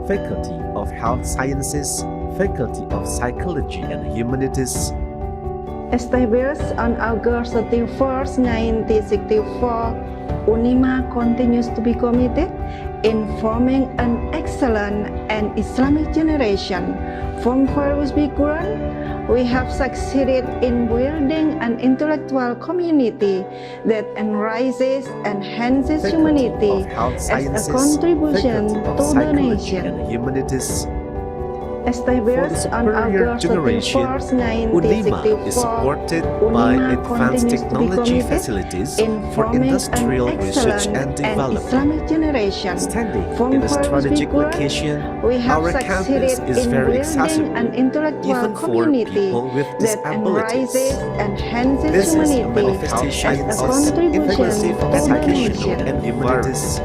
Faculty of Health Sciences, Faculty of Psychology and Humanities. Established on August 31st, 1964, UNIMA continues to be committed in forming an excellent and Islamic generation. From various backgrounds, we have succeeded in building an intellectual community that enriches and enhances humanity as a contribution to the nation. Humanities. Established on August 31st, UNIMA is 1964, supported by UNIMA advanced continues to be technology committed facilities in for forming industrial an research excellent and development. Islamic generation. Standing From in a various strategic backgrounds, location, we have our campus succeeded is in very building accessible, an intellectual even for community people with that enriches disabilities. and enhances This is a humanity manifestation as a of contribution inclusive to the educational nation. and humanities.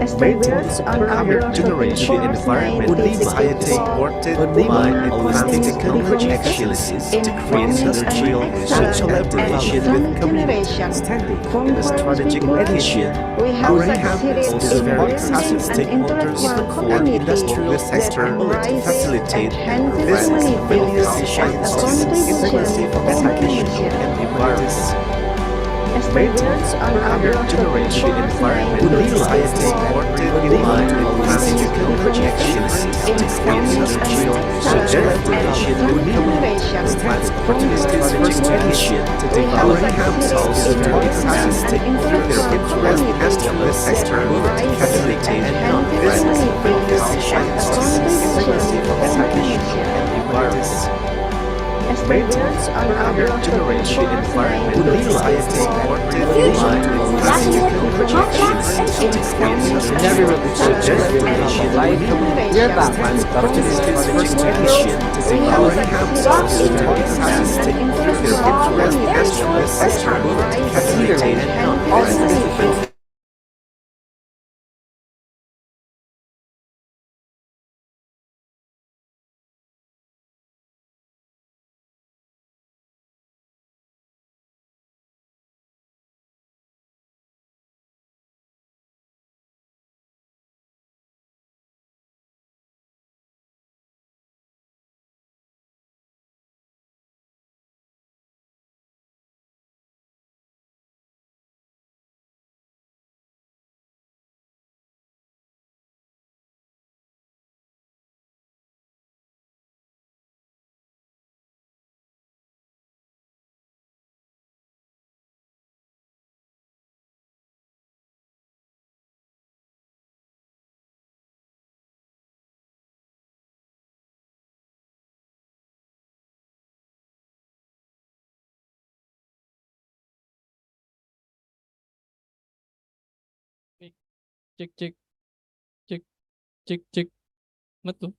Established on August Generation 31st, environment UNIMA is 1964, supported by UNIMA advanced continues to be technology committed facilities in to create forming an industrial research excellent and and collaboration with Islamic community. generation. Standing From in a various strategic backgrounds, location, we have our succeeded campus is in very building accessible an stakeholders intellectual and community industrial that sector to enriches facilitate and and enhances progress humanity with as science, a contribution inclusive to the educational nation. and humanities. Established on August Generation 31st, environment 1964, is supported by UNIMA advanced continues to be technology committed facilities in to create forming an industrial research and excellent and collaboration with Islamic community. generation. Stands From opportunities for various backgrounds, education to we have develop campus succeeded is in very building accessible an stakeholders intellectual and community industrial that sector to enriches facilitate and and enhances progress humanity with as science, a contribution inclusive to the educational nation. and humanities. Established on August Generation 31st, environment 1964, supported UNIMA by advanced continues to be technology committed facilities in to create forming an industrial research and excellent and collaboration Islamic with community. generation. Stands From opportunities various for education backgrounds, to we have develop succeeded campus in is very building accessible an intellectual community industrial that sector to enriches facilitate and and enhances humanity. Cek cek cek cek cek. Betul.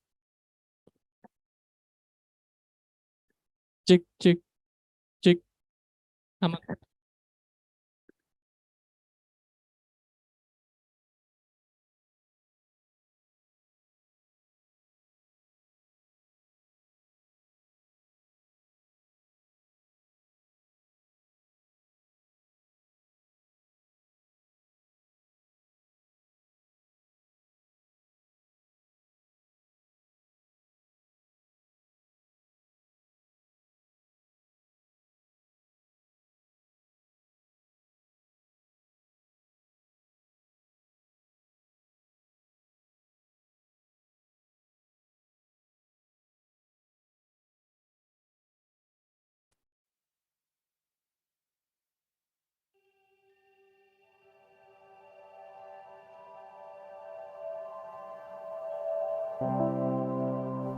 Cek cek cek. Aman.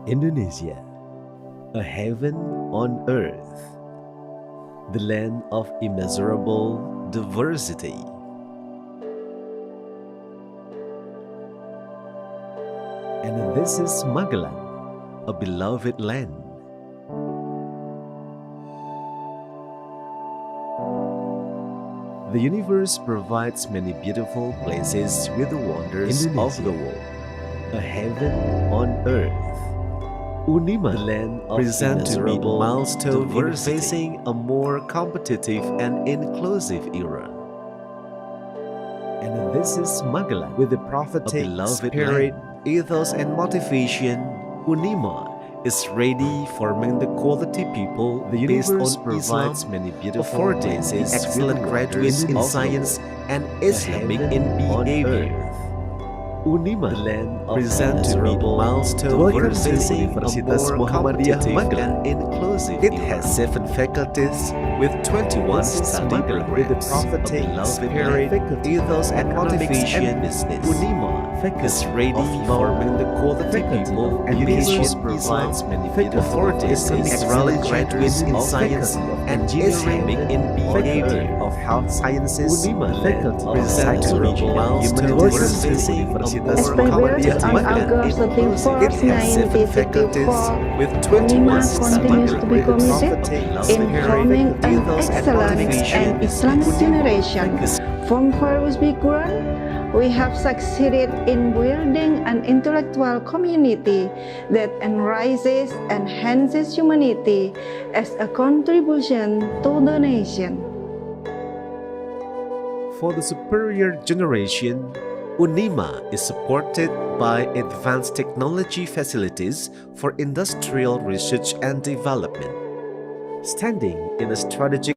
Indonesia, a heaven on earth, the land of immeasurable diversity. And this is Magelang, a beloved land. The universe provides many beautiful places with the wonders of the world, a heaven on earth. UNIMA, the land of present to be a milestone in facing a more competitive and inclusive era. And this is Magelang, with the prophetic spirit ethos and motivation, UNIMA is ready forming the quality people The based universe on provides Islam, many beautiful affording places excellent with graduates in wonders of the science world. and A Islamic heaven in on behavior. earth. UNIMA The land of present to be immeasurable milestone welcome in to facing a Universitas more Muhammadiyah competitive Magelang. and inclusive It era. has 7 faculties With 21 This is study Magelang with the programs, prophetic a beloved spirit, faculty, ethos and economics motivation, and business. UNIMA Faculty is ready of forming the quality Faculty people of based Education on provides Islam, many affording beautiful excellent graduates in science and Islamic in behavior. of Health Sciences, UNIMA Faculty of present to be Psychology and milestone Humanities, in facing a Universitas more Established Muhammadiyah on competitive Magelang. and August inclusive 31st, It has 7 faculties 1954, with UNIMA 21 study continues to be programs, committed a beloved in forming an ethos and excellent motivation, and Islamic UNIMA generation. is From various backgrounds, we have succeeded in building an intellectual community that enriches and enhances humanity as a contribution to the nation. For the superior generation, UNIMA is supported by advanced technology facilities for industrial research and development, standing in a strategic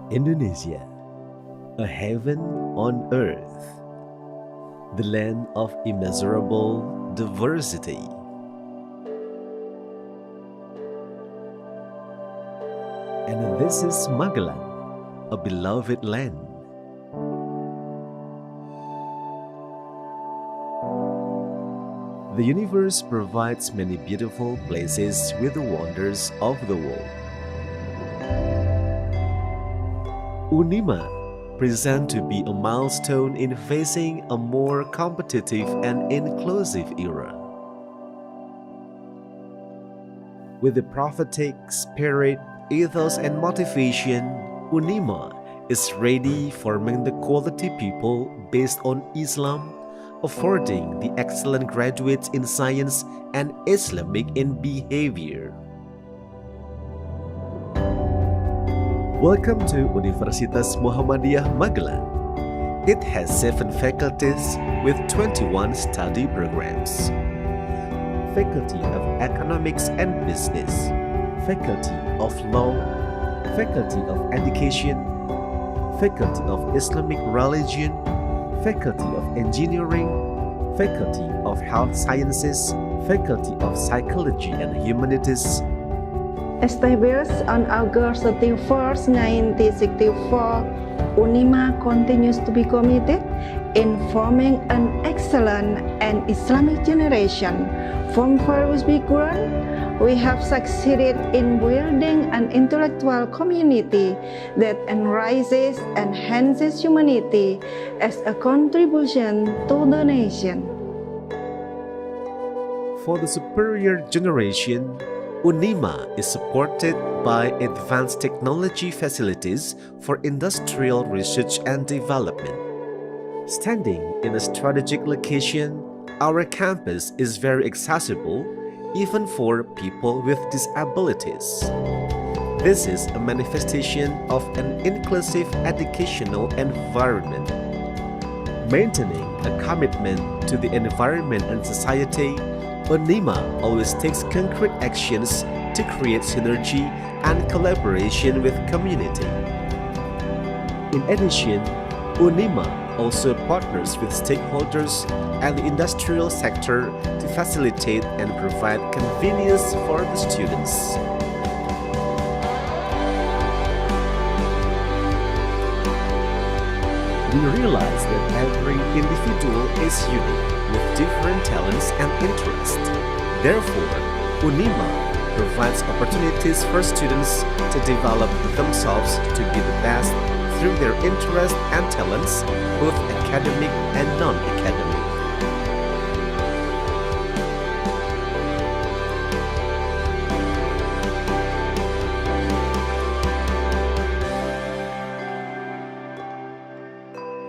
Indonesia, a heaven on earth, the land of immeasurable diversity. And this is Magelang, a beloved land. The universe provides many beautiful places with the wonders of the world. Unima present to be a milestone in facing a more competitive and inclusive era. With the prophetic spirit, ethos, and motivation, Unima is ready forming the quality people based on Islam, affording the excellent graduates in science and Islamic in behavior. Welcome to Universitas Muhammadiyah Magelang. It has 7 faculties with 21 study programs. Faculty of Economics and Business, Faculty of Law, Faculty of Education, Faculty of Islamic Religion, Faculty of Engineering, Faculty of Health Sciences, Faculty of Psychology and Humanities. Established on August 31st, 1964, Unima continues to be committed in forming an excellent and Islamic generation. From various backgrounds, we have succeeded in building an intellectual community that enriches and enhances humanity as a contribution to the nation. For the superior generation, Unima is supported by advanced technology facilities for industrial research and development. Standing in a strategic location, our campus is very accessible even for people with disabilities. This is a manifestation of an inclusive educational environment. Maintaining a commitment to the environment and society, Unima always takes concrete actions to create synergy and collaboration with community. In addition, Unima also partners with stakeholders and the industrial sector to facilitate and provide convenience for the students. We realize that every individual is unique with different talents and interests. Therefore, Unima provides opportunities for students to develop themselves to be the best through their interests and talents, both academic and non-academic.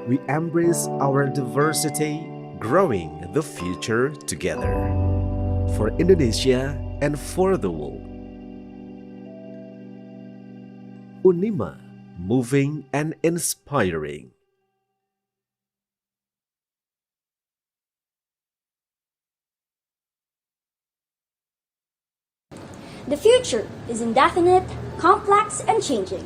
We embrace our diversity, growing the future together for Indonesia and for the world. Unima, moving and inspiring. The future is indefinite, complex, and changing.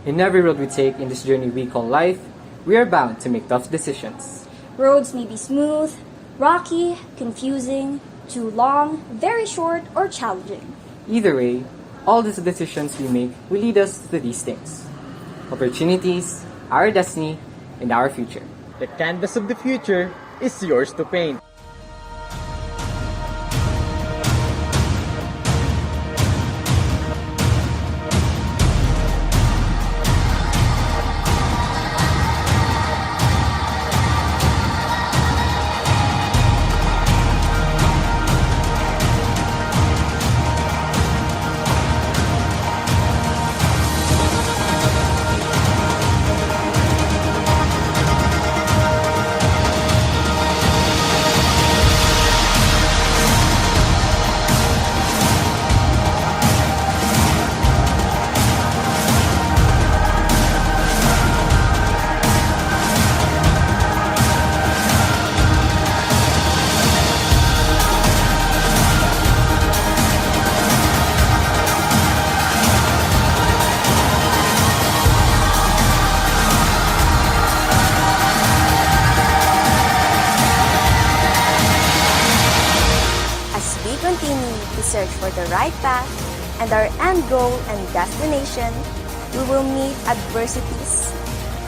In every road we take in this journey we call life, we are bound to make tough decisions. Roads may be smooth, rocky, confusing, too long, very short, or challenging. Either way, all these decisions we make will lead us to these things: opportunities, our destiny, and our future. The canvas of the future is yours to paint. for the right path and our end goal and destination, we will meet adversities,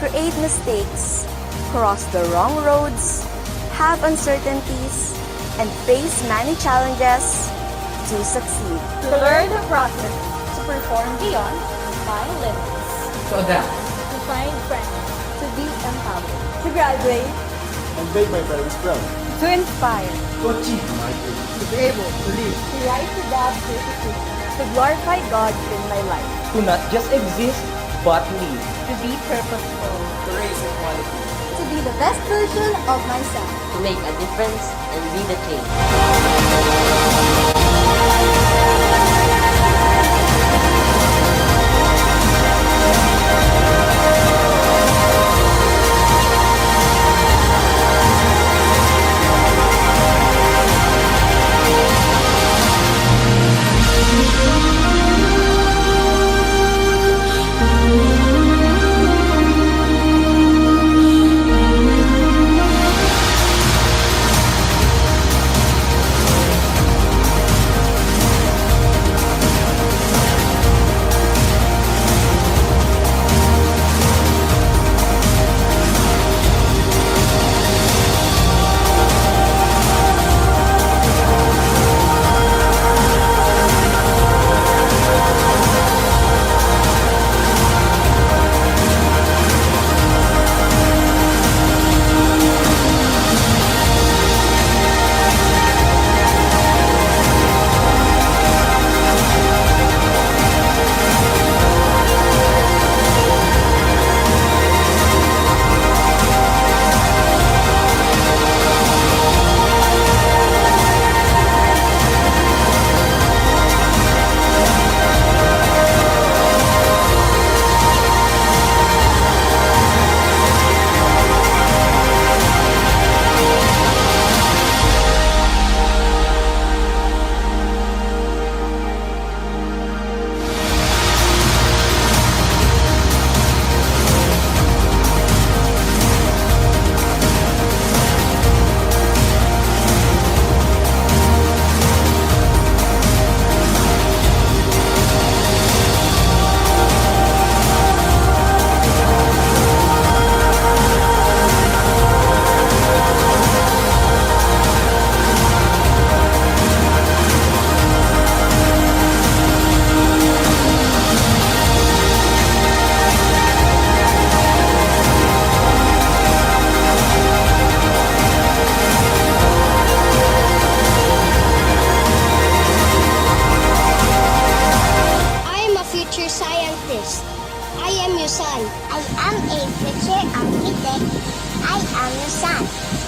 create mistakes, cross the wrong roads, have uncertainties, and face many challenges to succeed. To learn the process, to perform beyond my limits, To adapt. to find friends, to be empowered, to graduate, And make my parents proud. to inspire, To achieve my dreams. To be able to live. to rise to God's purposes, to glorify God in my life, To not just exist, but live. to be purposeful, To raise equality. to be the best version of myself. to make a difference and be the change.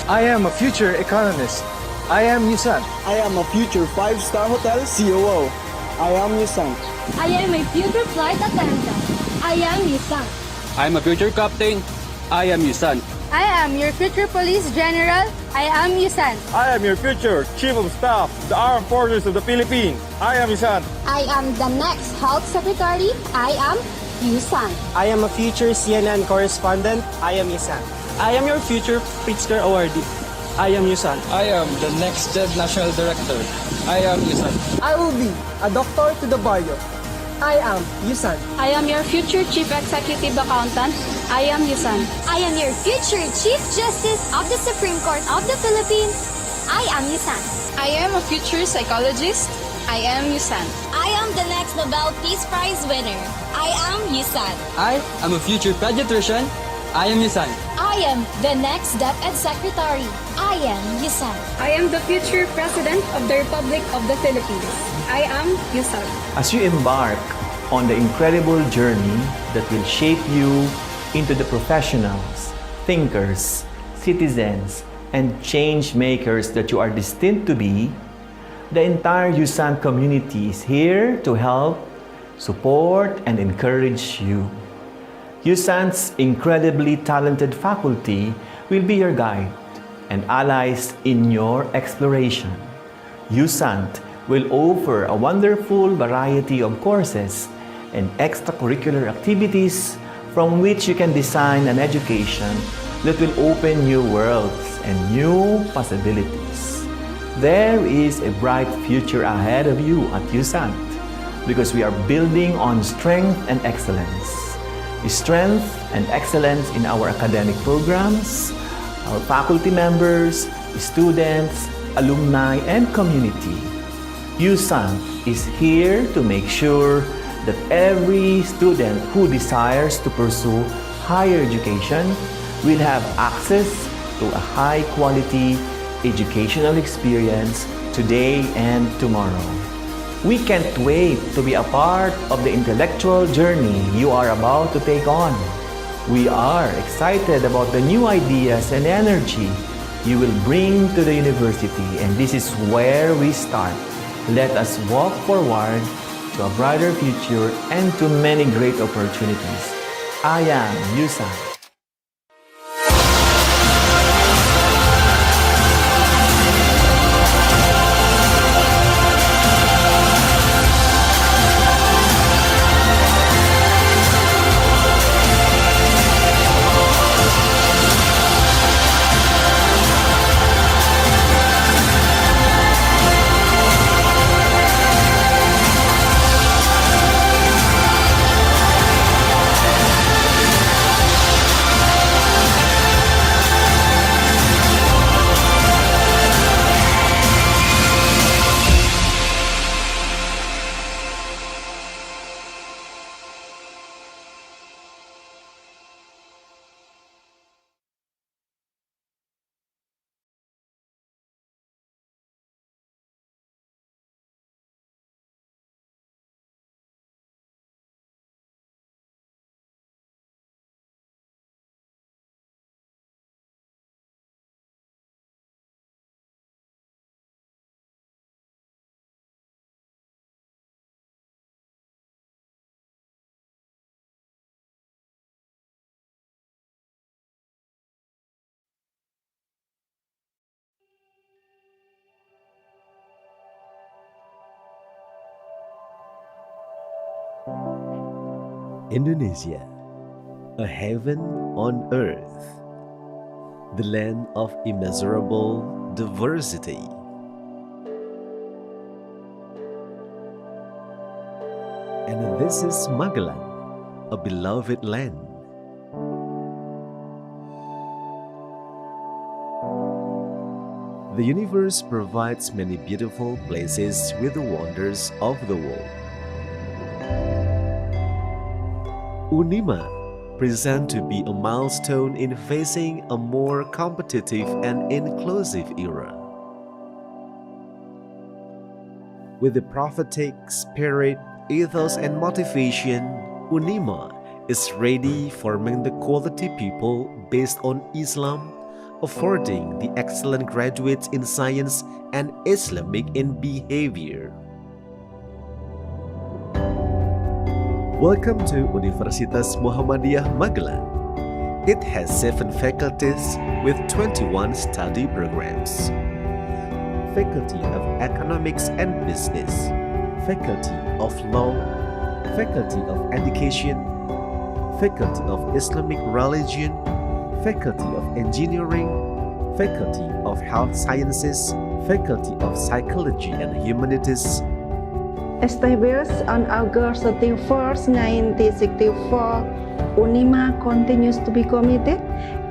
I am a future economist. I am Yusan. I am a future 5-star hotel COO. I am Yusan. I am a future flight attendant. I am Yusan. I'm a future captain. I am Yusan. I am your future police general. I am Yusan. I am your future Chief of Staff, the Armed Forces of the Philippines. I am Yusan. I am the next health secretary. I am Yusan. I am a future CNN correspondent. I am Yusan. I am your future Pritzker awardee. I am Yusan. I am the next JED National Director. I am Yusan. I will be a doctor to the barrio. I am Yusan. I am your future chief executive accountant. I am Yusan. I am your future Chief Justice of the Supreme Court of the Philippines. I am Yusan. I am a future psychologist. I am Yusan. I am the next Nobel Peace Prize winner. I am Yusan. I am a future pediatrician. I am Yusan. I am the next DepEd Secretary. I am Yusan. I am the future president of the Republic of the Philippines. I am Yusan. As you embark on the incredible journey that will shape you into the professionals, thinkers, citizens, and change makers that you are destined to be, the entire Yusan community is here to help, support, and encourage you. Yusan's incredibly talented faculty will be your guide and allies in your exploration. Yusan will offer a wonderful variety of courses and extracurricular activities from which you can design an education that will open new worlds and new possibilities. There is a bright future ahead of you at USANT because we are building on strength and excellence. Strength and excellence in our academic programs, our faculty members, students, alumni, and community. USANT is here to make sure that every student who desires to pursue higher education will have access to a high-quality educational experience today and tomorrow. We can't wait to be a part of the intellectual journey you are about to take on. We are excited about the new ideas and energy you will bring to the university, and this is where we start. Let us walk forward to a brighter future and to many great opportunities. I am USANT. Indonesia, a heaven on earth, the land of immeasurable diversity. And this is Magelang, a beloved land. The universe provides many beautiful places with the wonders of the world. UNIMA presents to be a milestone in facing a more competitive and inclusive era. With the prophetic spirit, ethos, and motivation, UNIMA is ready forming the quality people based on Islam, affording the excellent graduates in science and Islamic in behavior. Welcome to Universitas Muhammadiyah Magelang. It has 7 faculties with 21 study programs. Faculty of Economics and Business, Faculty of Law, Faculty of Education, Faculty of Islamic Religion, Faculty of Engineering, Faculty of Health Sciences, Faculty of Psychology and Humanities. Established on August 31st, 1964, UNIMA continues to be committed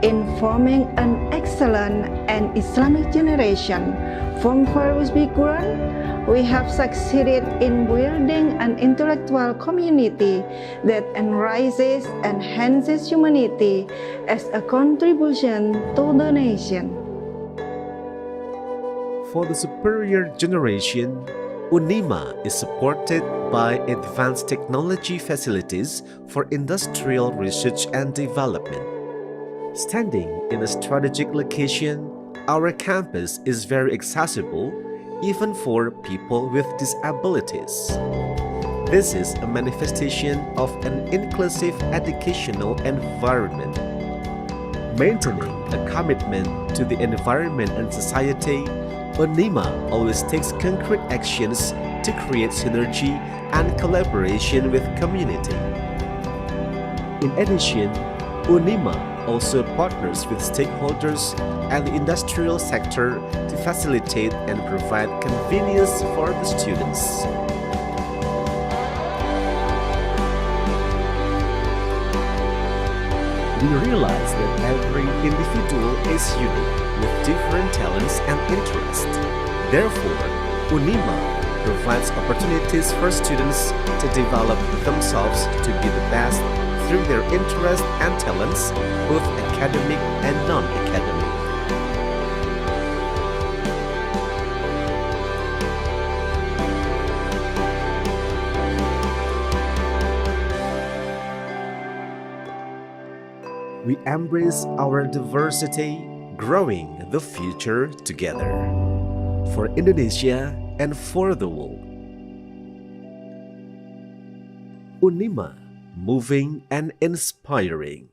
in forming an excellent and Islamic generation. From various backgrounds, we have succeeded in building an intellectual community that enriches and enhances humanity as a contribution to the nation. For the superior generation, UNIMA is supported by advanced technology facilities for industrial research and development. Standing in a strategic location, our campus is very accessible even for people with disabilities. This is a manifestation of an inclusive educational environment. Maintaining a commitment to the environment and society, UNIMA always takes concrete actions to create synergy and collaboration with community. In addition, UNIMA also partners with stakeholders and the industrial sector to facilitate and provide convenience for the students. We realize that every individual is unique with different talents and interests. Therefore, UNIMA provides opportunities for students to develop themselves to be the best through their interests and talents, both academic and non-academic. We embrace our diversity, growing the future together. For Indonesia and for the world. UNIMA, moving and inspiring.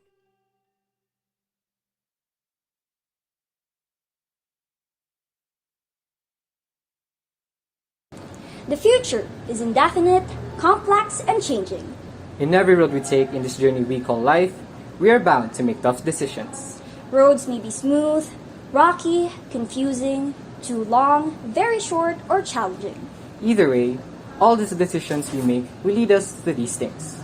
The future is indefinite, complex, and changing. In every road we take in this journey we call life, we are bound to make tough decisions. Roads may be smooth, rocky, confusing, too long, very short, or challenging. Either way, all these decisions we make will lead us to these things: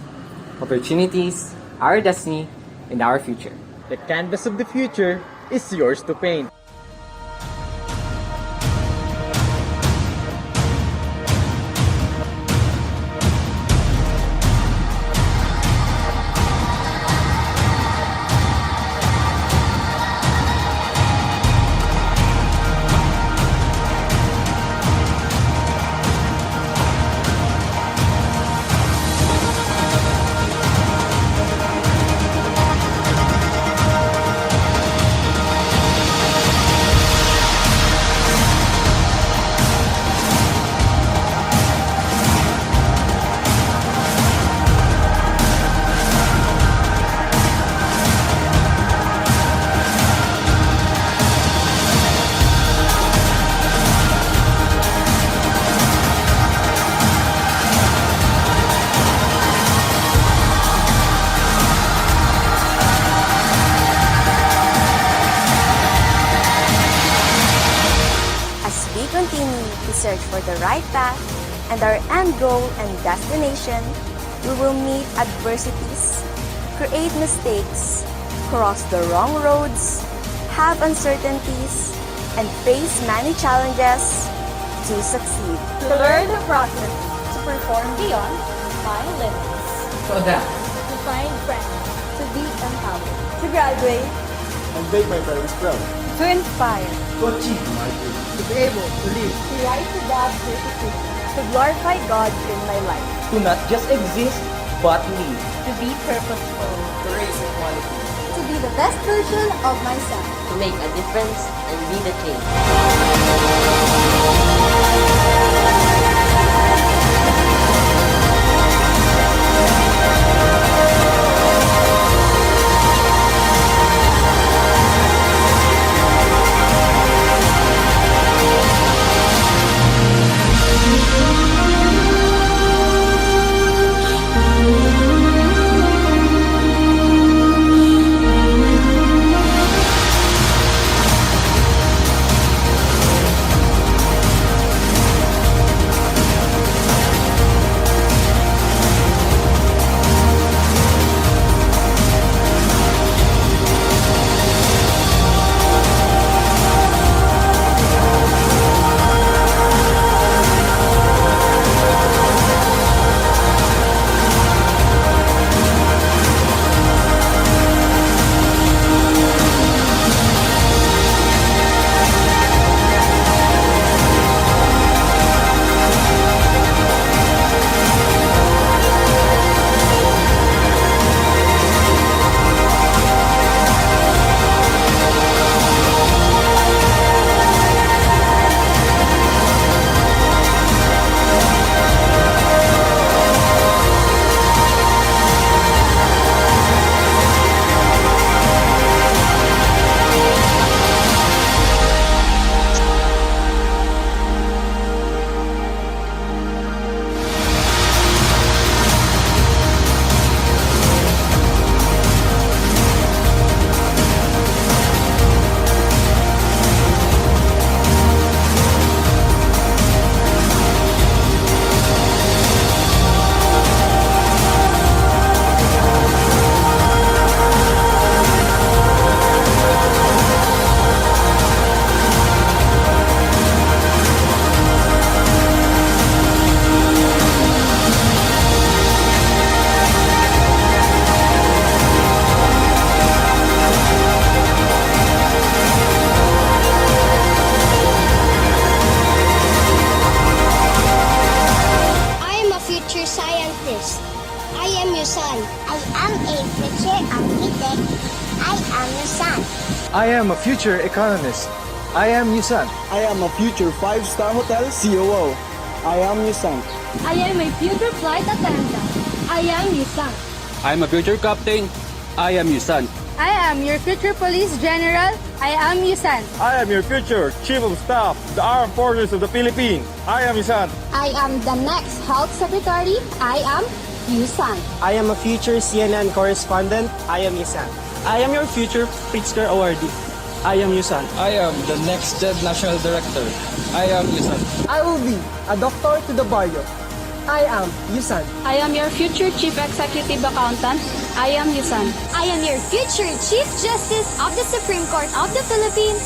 opportunities, our destiny, and our future. The canvas of the future is yours to paint. search for the right path and our end goal and destination, we will meet adversities, create mistakes, cross the wrong roads, have uncertainties, and face many challenges to succeed. To learn the process, to perform beyond my limits. To adapt. To find friends. To be empowered. To graduate. And make my parents proud. To inspire. To achieve my dreams. To be able to live. To rise to God's purposes. To glorify God in my life. To not just exist, but live. To be purposeful. To raise equality. To be the best version of myself. To make a difference and be the change. scientist. I am your son. I am a future architect. I am your son. I am a future economist. I am Yusan. I am a future 5-star hotel COO. I am Yusan. I am a future flight attendant. I am Yusan. I am a future captain. I am Yusan. I am your future police general. I am Yusan. I am your future Chief of Staff, the Armed Forces of the Philippines. I am Yusan. I am the next health secretary. I am Yusan. I am a future CNN correspondent. I am Yusan. I am your future Pritzker awardee. I am Yusan. I am the next national director. I am Yusan. I will be a doctor to the barrio. I am Yusan. I am your future chief executive accountant. I am Yusan. I am your future Chief Justice of the Supreme Court of the Philippines.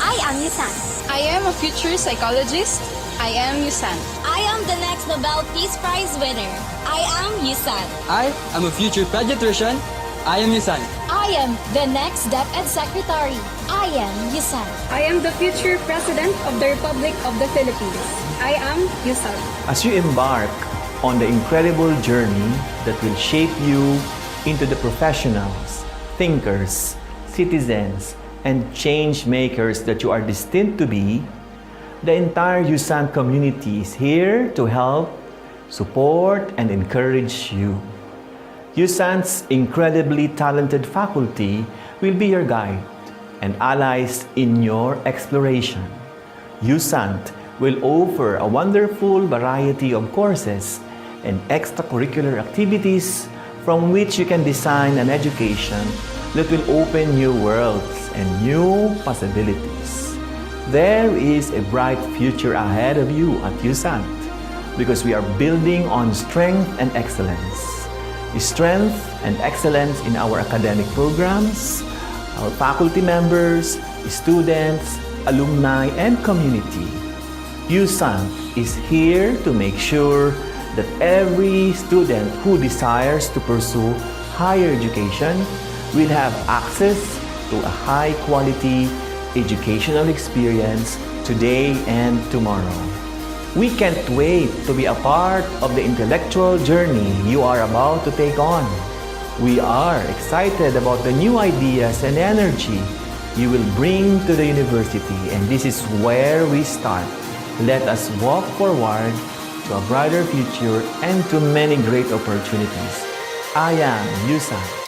I am Yusan. I am a future psychologist. I am Yusan. I am the next Nobel Peace Prize winner. I am Yusan. I am a future pediatrician. I am Yusan. I am the next DepEd Secretary. I am Yusan. I am the future president of the Republic of the Philippines. I am Yusan. As you embark on the incredible journey that will shape you into the professionals, thinkers, citizens, and change makers that you are destined to be, the entire Yusan community is here to help, support, and encourage you. Yusan's incredibly talented faculty will be your guide and allies in your exploration. Yusan will offer a wonderful variety of courses and extracurricular activities from which you can design an education that will open new worlds and new possibilities. There is a bright future ahead of you at Yusan because we are building on strength and excellence. Strength and excellence in our academic programs, our faculty members, students, alumni, and community. Yusan is here to make sure that every student who desires to pursue higher education will have access to a high-quality educational experience today and tomorrow. We can't wait to be a part of the intellectual journey you are about to take on. We are excited about the new ideas and energy you will bring to the university, and this is where we start. Let us walk forward to a brighter future and to many great opportunities. I am Yusan.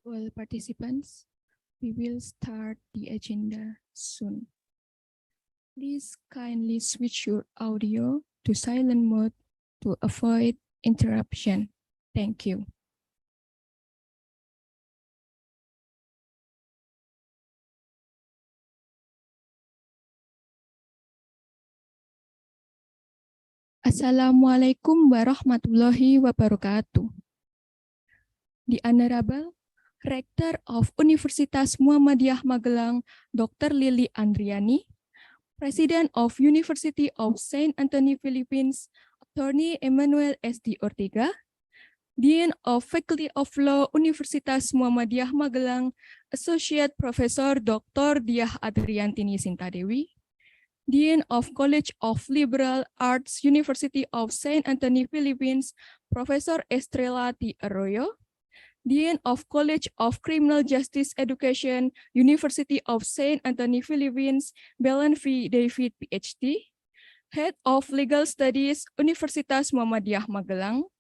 All participants, we will start the agenda soon. Please kindly switch your audio to silent mode to avoid interruption. Thank you. Assalamualaikum warahmatullahi wabarakatuh. The Honorable Rector of Universitas Muhammadiyah Magelang, Dr. Lili Andriani, President of University of Saint Anthony Philippines, Attorney Emmanuel S.D. Ortega, Dean of Faculty of Law, Universitas Muhammadiyah Magelang, Associate Professor Dr. Diah Adriantini Sintadewi, Dean of College of Liberal Arts, University of Saint Anthony Philippines, Professor Estrella T. Arroyo, Dean of College of Criminal Justice Education, University of Saint Anthony Philippines, Belen V. David, PhD, Head of Legal Studies, Universitas Muhammadiyah Magelang,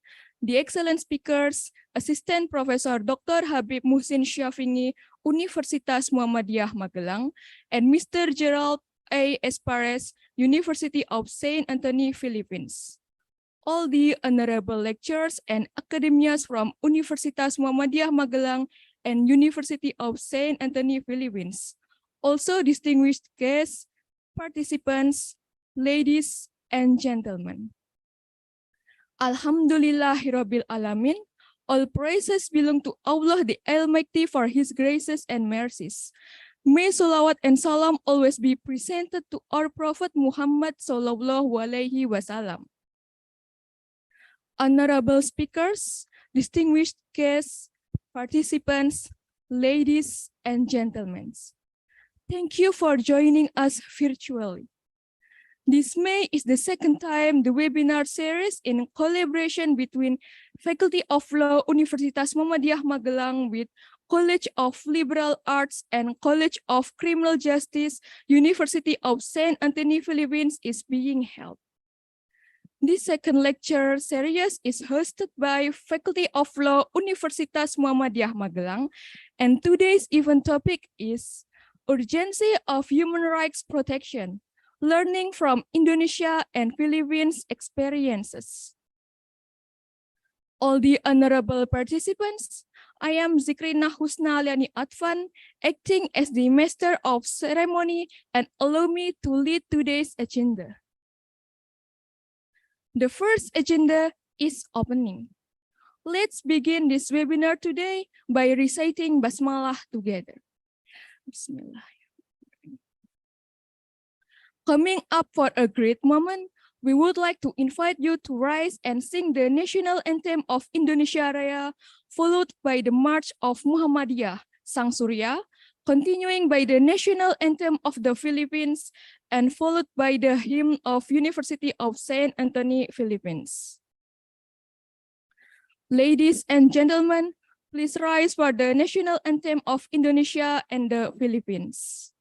the excellent speakers, Assistant Professor Dr. Habib Muhsin Syafi'i, Universitas Muhammadiyah Magelang, and Mr. Gerald A. Experies, University of Saint Anthony, Philippines. All the honorable lecturers and academias from Universitas Muhammadiyah Magelang and University of Saint Anthony, Philippines. Also distinguished guests, participants, ladies and gentlemen. Alhamdulillahirabbil alamin. All praises belong to Allah the Almighty for His graces and mercies. May salawat and salam always be presented to our Prophet Muhammad Sallallahu Alaihi Wasallam. Honorable speakers, distinguished guests, participants, ladies and gentlemen. Thank you for joining us virtually. This May is the second time the webinar series in collaboration between Faculty of Law, Universitas Muhammadiyah Magelang with College of Liberal Arts and College of Criminal Justice, University of Saint Anthony, Philippines is being held. This second lecture series is hosted by Faculty of Law, Universitas Muhammadiyah Magelang, and today's event topic is Urgency of Human Rights Protection, Learning from Indonesia and Philippines Experiences. All the honorable participants, I am Zikrina Husna Liani Atvan, acting as the Master of Ceremony, and allow me to lead today's agenda. The first agenda is opening. Let's begin this webinar today by reciting Basmalah together. Bismillah. Coming up for a great moment, we would like to invite you to rise and sing the national anthem of Indonesia Raya, followed by the March of Muhammadiyah, Sang Surya, continuing by the national anthem of the Philippines, and followed by the hymn of University of Saint Anthony, Philippines. Ladies and gentlemen, please rise for the national anthem of Indonesia and the Philippines.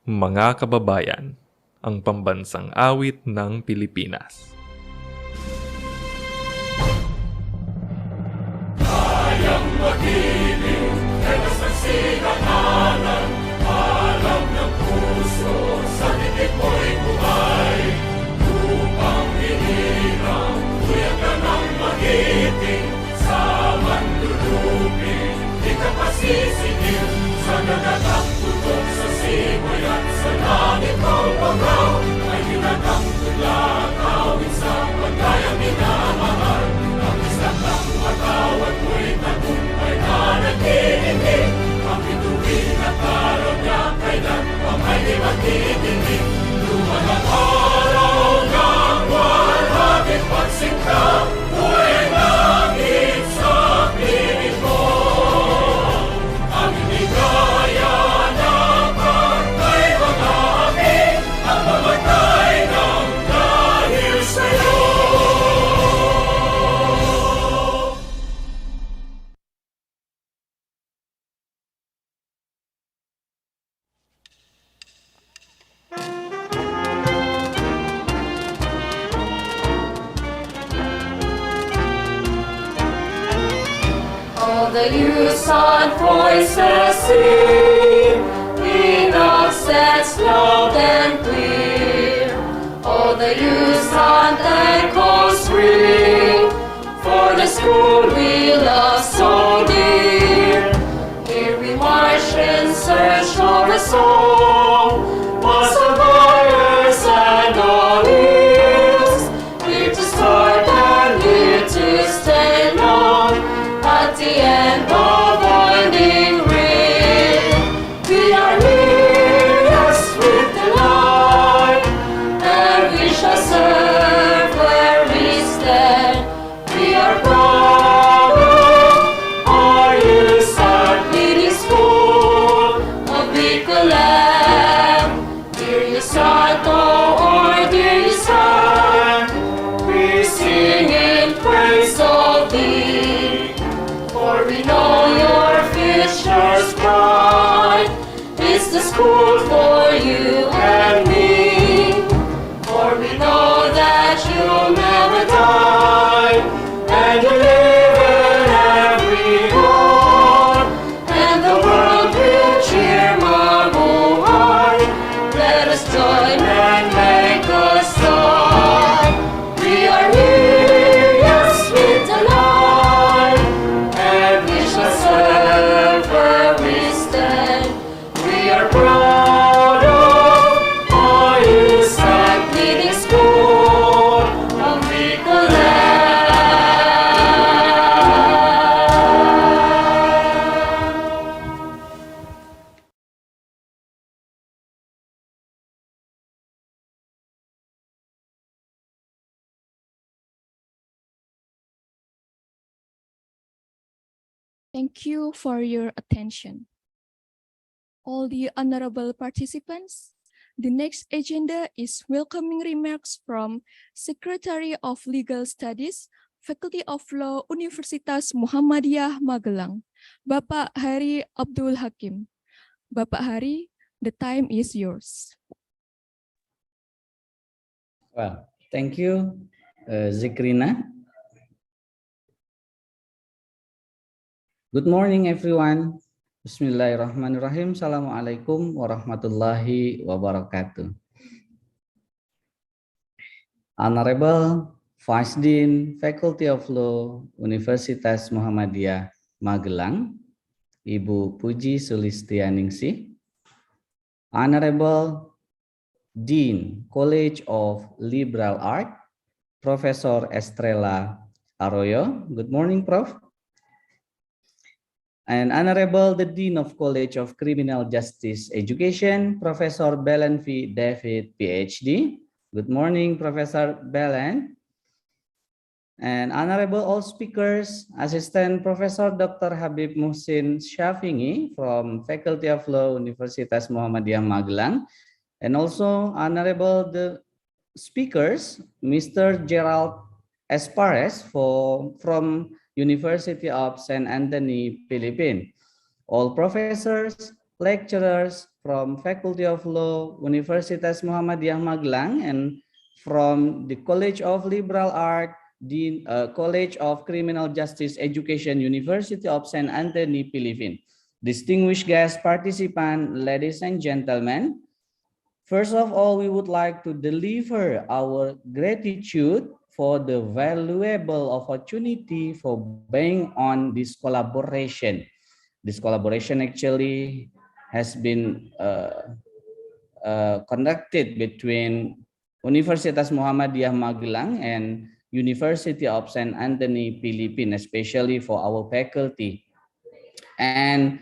Mga kababayan, ang pambansang awit ng Pilipinas. Kayang magiliw, tegas ng sinananan, alam ng puso, sa titik mo'y buhay. Upang hinirang, kuya ka ng magiting, sa manlulupin, di ka pasisingil, sa nagatang tutok sa simoy at sa langit ng pagaw, ay hinatang tula, kawin sa pagkayang minamahal. Ang isang ng matawad mo'y tagumpay na nagtitindig, ang bituin at araw niya kailan pa may di magtitindig. Lumalang araw ng walhaging pagsinta, mo'y langit sa piling mo. Ang inigaya na pagkay mga api, ang mamatay ng dahil sa'yo. All the youths and voices sing in accents loud and clear. All the youths and echoes ring for the school we love so dear. Here we march in search of a song, perseverance and all ears. Here to start and here to stay long. At the end of winding rain, we are here, yes, with the light, and we shall serve. school for you and me. For we know that you'll never die, and you live in every heart, and the world will cheer marble high. Let us join and make a start. We are here, yes, with the light, and we shall serve where we stand. We are proud of our Isaac leading school of Nicolet. Thank you for your attention. All the honorable participants, the next agenda is welcoming remarks from Secretary of Legal Studies, Faculty of Law, Universitas Muhammadiyah Magelang, Bapak Hari Abdul Hakim. Bapak Hari, the time is yours. Well, thank you, Zikrina. Good morning, everyone. Bismillahirrahmanirrahim. Assalamualaikum warahmatullahi wabarakatuh. Honorable Vice Dean, Faculty of Law, Universitas Muhammadiyah Magelang, Ibu Puji Sulistianingsih. Honorable Dean, College of Liberal Arts, Professor Estrella Arroyo. Good morning, Prof. And Honorable the Dean of College of Criminal Justice Education, Professor Belen V. David, PhD. Good morning, Professor Belen. And Honorable all speakers, Assistant Professor Dr. Habib Muhsin Syafi'i from Faculty of Law, Universitas Muhammadiyah Magelang. And also Honorable the speakers, Mr. Gerald Experies from University of St. Anthony, Philippines. All professors, lecturers from Faculty of Law, Universitas Muhammadiyah Magelang, and from the College of Liberal Arts, the College of Criminal Justice Education, University of St. Anthony, Philippines. Distinguished guest participants, ladies and gentlemen, first of all, we would like to deliver our gratitude for the valuable opportunity for being on this collaboration. This collaboration actually has been conducted between Universitas Muhammadiyah Magelang and University of St. Anthony, Philippines, especially for our faculty. And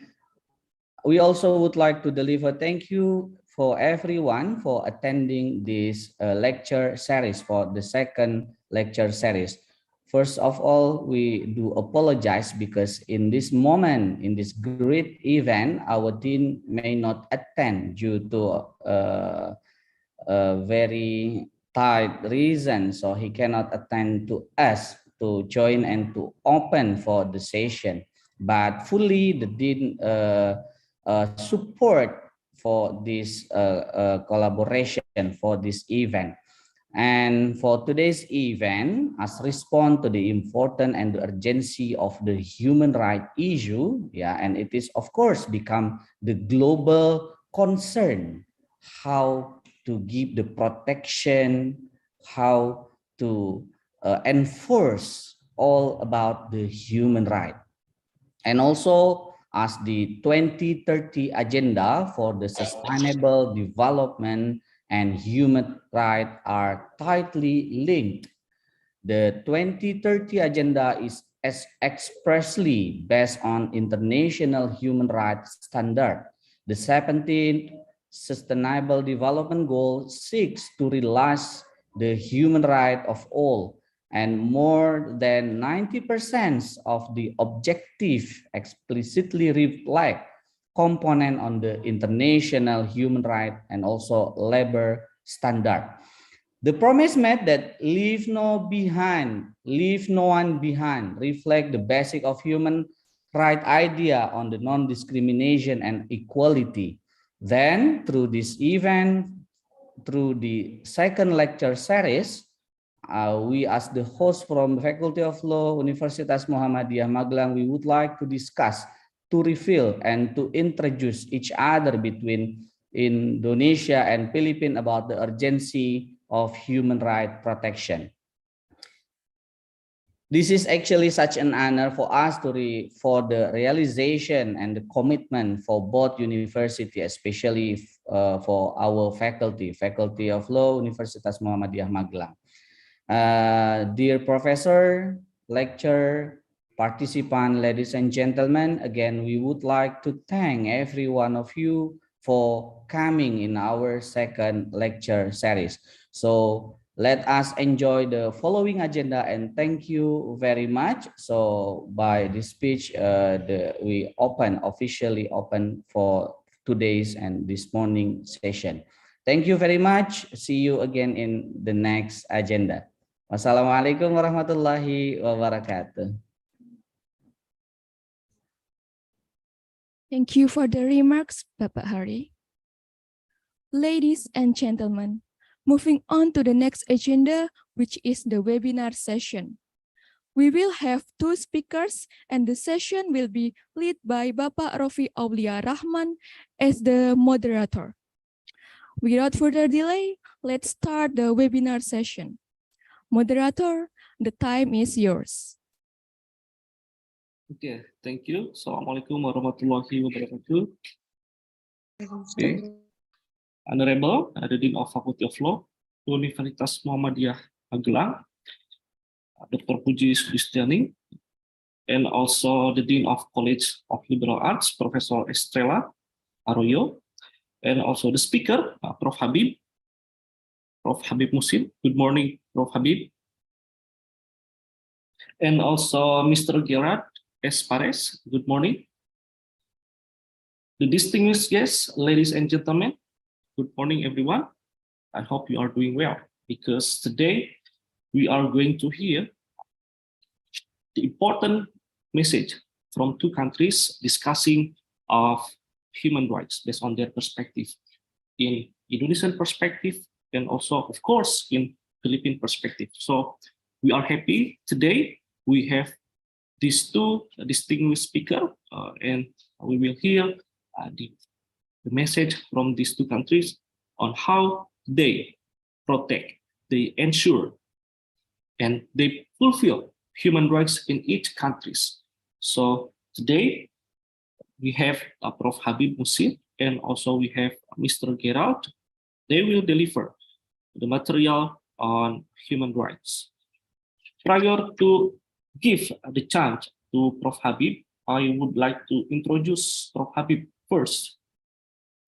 we also would like to deliver thank you for everyone for attending this lecture series, for the second lecture series. First of all, we do apologize because in this moment, in this great event, our dean may not attend due to a very tight reason, so he cannot attend to us to join and to open for the session. But fully the dean support for this collaboration for this event. And for today's event, as respond to the important and the urgency of the human right issue, and it is of course become the global concern, how to give the protection, how to enforce all about the human right. And also as the 2030 agenda for the sustainable development and human rights are tightly linked. The 2030 agenda is expressly based on international human rights standard. The 17th Sustainable Development Goal seeks to realize the human right of all, and more than 90% of the objective explicitly reflect component on the international human right and also labor standard. The promise made that leave no one behind reflect the basic of human right idea on the non-discrimination and equality. Then through this event, through the second lecture series, we as the host from the Faculty of Law, Universitas Muhammadiyah Magelang, we would like to discuss, to reveal and to introduce each other between Indonesia and Philippines about the urgency of human rights protection. This is actually such an honor for us for the realization and the commitment for both university, especially for our Faculty of Law, Universitas Muhammadiyah Magelang. Dear professor, lecturer, participant, ladies and gentlemen, again, we would like to thank every one of you for coming in our second lecture series. So let us enjoy the following agenda, and thank you very much. So by this speech, we officially open for today's and this morning session. Thank you very much. See you again in the next agenda. Wassalamualaikum warahmatullahi wabarakatuh. Thank you for the remarks, Bapak Hari. Ladies and gentlemen, moving on to the next agenda, which is the webinar session. We will have two speakers, and the session will be led by Bapak Rofi Aulia Rahman as the moderator. Without further delay, let's start the webinar session. Moderator, the time is yours. Okay, thank you. Assalamualaikum warahmatullahi wabarakatuh. Okay. Honorable, the Dean of Faculty of Law, Universitas Muhammadiyah Magelang, Dr. Puji Kristiani, and also the Dean of College of Liberal Arts, Professor Estrella Arroyo, and also the speaker, Prof. Habib Musin. Good morning, Prof. Habib. And also Mr. Gerard Experies. Good morning. The distinguished guests, ladies and gentlemen, good morning, everyone. I hope you are doing well, because today we are going to hear the important message from two countries discussing of human rights based on their perspective, in Indonesian perspective, and also, of course, in Philippine perspective. So we are happy today we have these two distinguished speakers, and we will hear the message from these two countries on how they protect, they ensure, and they fulfill human rights in each countries. So today we have Prof. Habib Musin, and also we have Mr. Gerald. They will deliver the material on human rights. Prior to give the chance to Prof. Habib, I would like to introduce Prof. Habib first.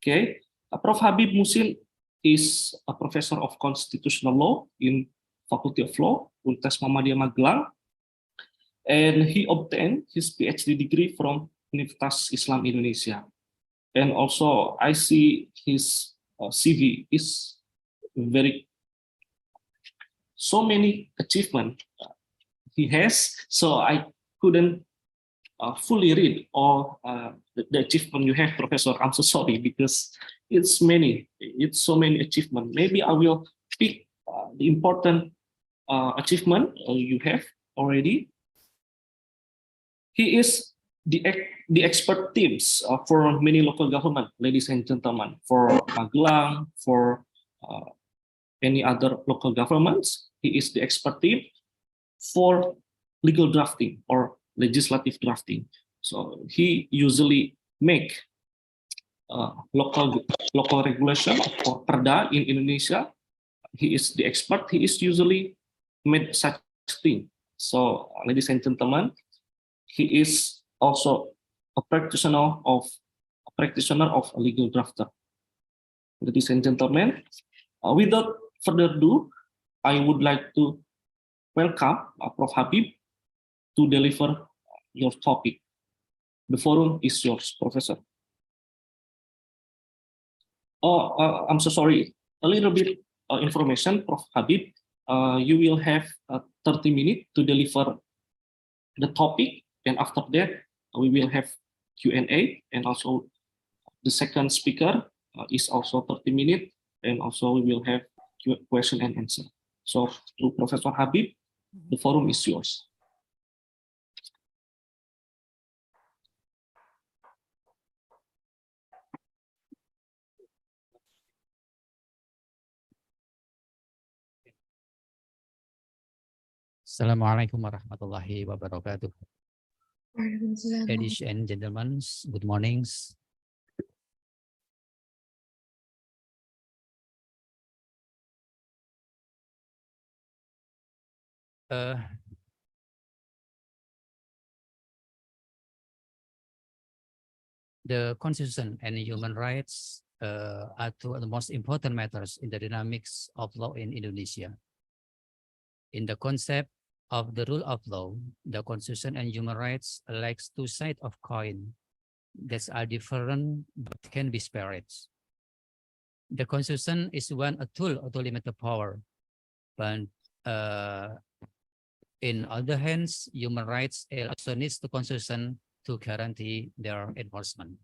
Okay, Prof. Habib Musin is a professor of constitutional law in Faculty of Law, Universitas Muhammadiyah Magelang, and he obtained his PhD degree from Universitas Islam Indonesia. And also, I see his CV is very, so many achievements he has, so I couldn't fully read all the achievement you have, Professor. I'm so sorry, because it's so many achievements. Maybe I will pick the important achievement you have already. He is the expert teams for many local government, ladies and gentlemen, for Magelang, for any other local governments. He is the expert team for legal drafting or legislative drafting. So he usually make local regulation for Perda in Indonesia. He is the expert. He is usually made such thing. So, ladies and gentlemen, he is also a practitioner of a legal drafter. Ladies and gentlemen, without further ado, I would like to welcome Prof. Habib to deliver your topic. The forum is yours, Professor. I'm so sorry. A little bit information, Prof. Habib. You will have 30 minutes to deliver the topic, and after that, we will have Q&A, and also the second speaker is also 30 minutes, and also we will have question and answer. So to Professor Habib, the forum is yours. Assalamualaikum warahmatullahi wabarakatuh. Ladies and gentlemen, good mornings. The Constitution and human rights are two of the most important matters in the dynamics of law in Indonesia. In the concept of the rule of law, the Constitution and human rights are like two sides of coin that are different but can be spared. The Constitution is a tool to limit the power, but in other hands, human rights also needs the Constitution to guarantee their enforcement.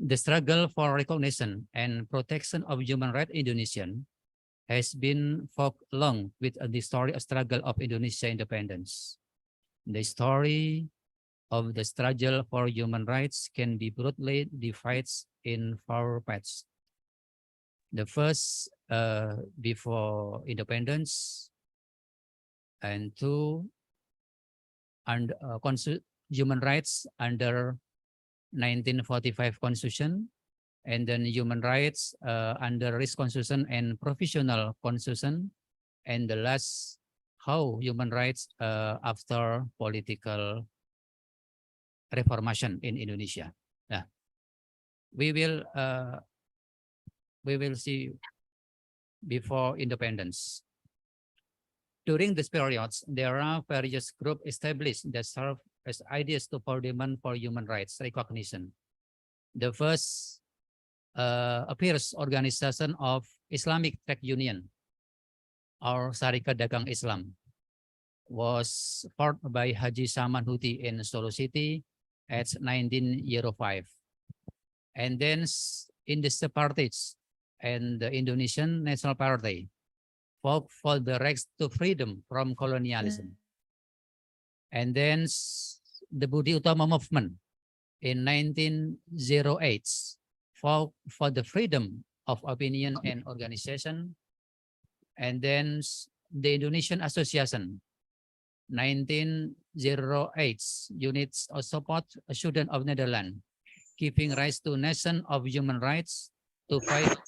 The struggle for recognition and protection of human rights in Indonesia has been fought along with the story of struggle of Indonesia independence. The story of the struggle for human rights can be broadly divided in 4 parts. The first, before independence, and 2, and human rights under 1945 Constitution, and then human rights under risk constitution and provisional constitution, and the last, how human rights after political reformation in Indonesia. Yeah, we will see before independence. During this period, there are various groups established that serve as ideas to for demand for human rights recognition. The first appears Organization of Islamic Trade Union, or Syarikat Dagang Islam, was formed by Haji Saman Hudi in Solo City at 1905. And then in the parties and the Indonesian National Party fought for the rights to freedom from colonialism. And then the Budi Utama movement in 1908 fought for the freedom of opinion and organization. And then the Indonesian Association 1908 units of support a student of Netherlands, giving rise to nation of human rights to fight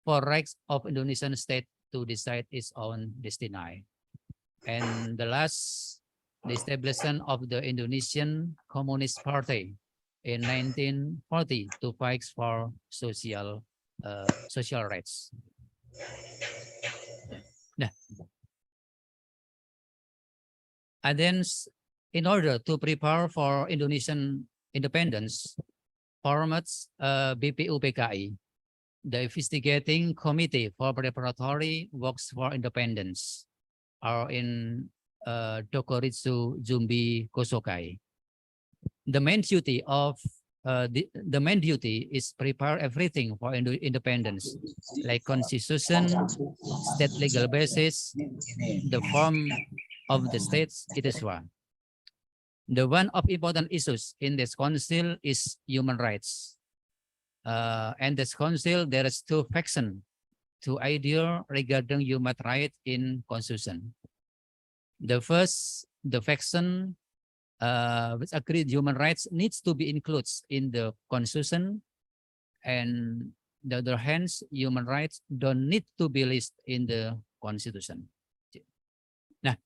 for rights of Indonesian state to decide its own destiny. And the last, the establishment of the Indonesian Communist Party in 1940 to fight for social rights. Nah. And then in order to prepare for Indonesian independence, formats BPUPKI, the investigating committee for preparatory works for independence, are in Dokoritsu Jumbi Kosokai. The main duty of the main duty is prepare everything for independence, like constitution, state legal basis, the form of the states, etc. The one of important issues in this council is human rights. And this council, there is 2 factions, 2 ideas regarding human rights in constitution. The first, the faction which agreed human rights needs to be included in the constitution, and the other hand, human rights don't need to be listed in the constitution. Now,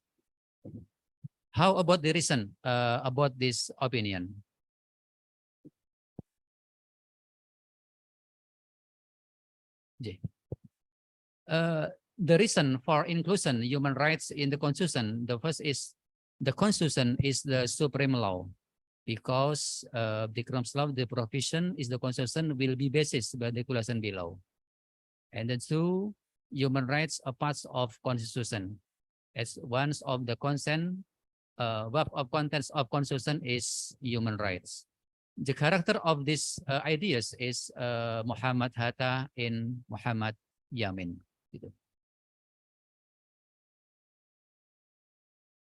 how about the reason about this opinion? The reason for inclusion human rights in the constitution, the first is the constitution is the supreme law, because the Krams law, the provision is the constitution will be basis by the regulation below. And then 2, human rights are parts of constitution. As one of the consent, web of contents of constitution is human rights. The character of these ideas is Muhammad Hatta and Muhammad Yamin. Gitu.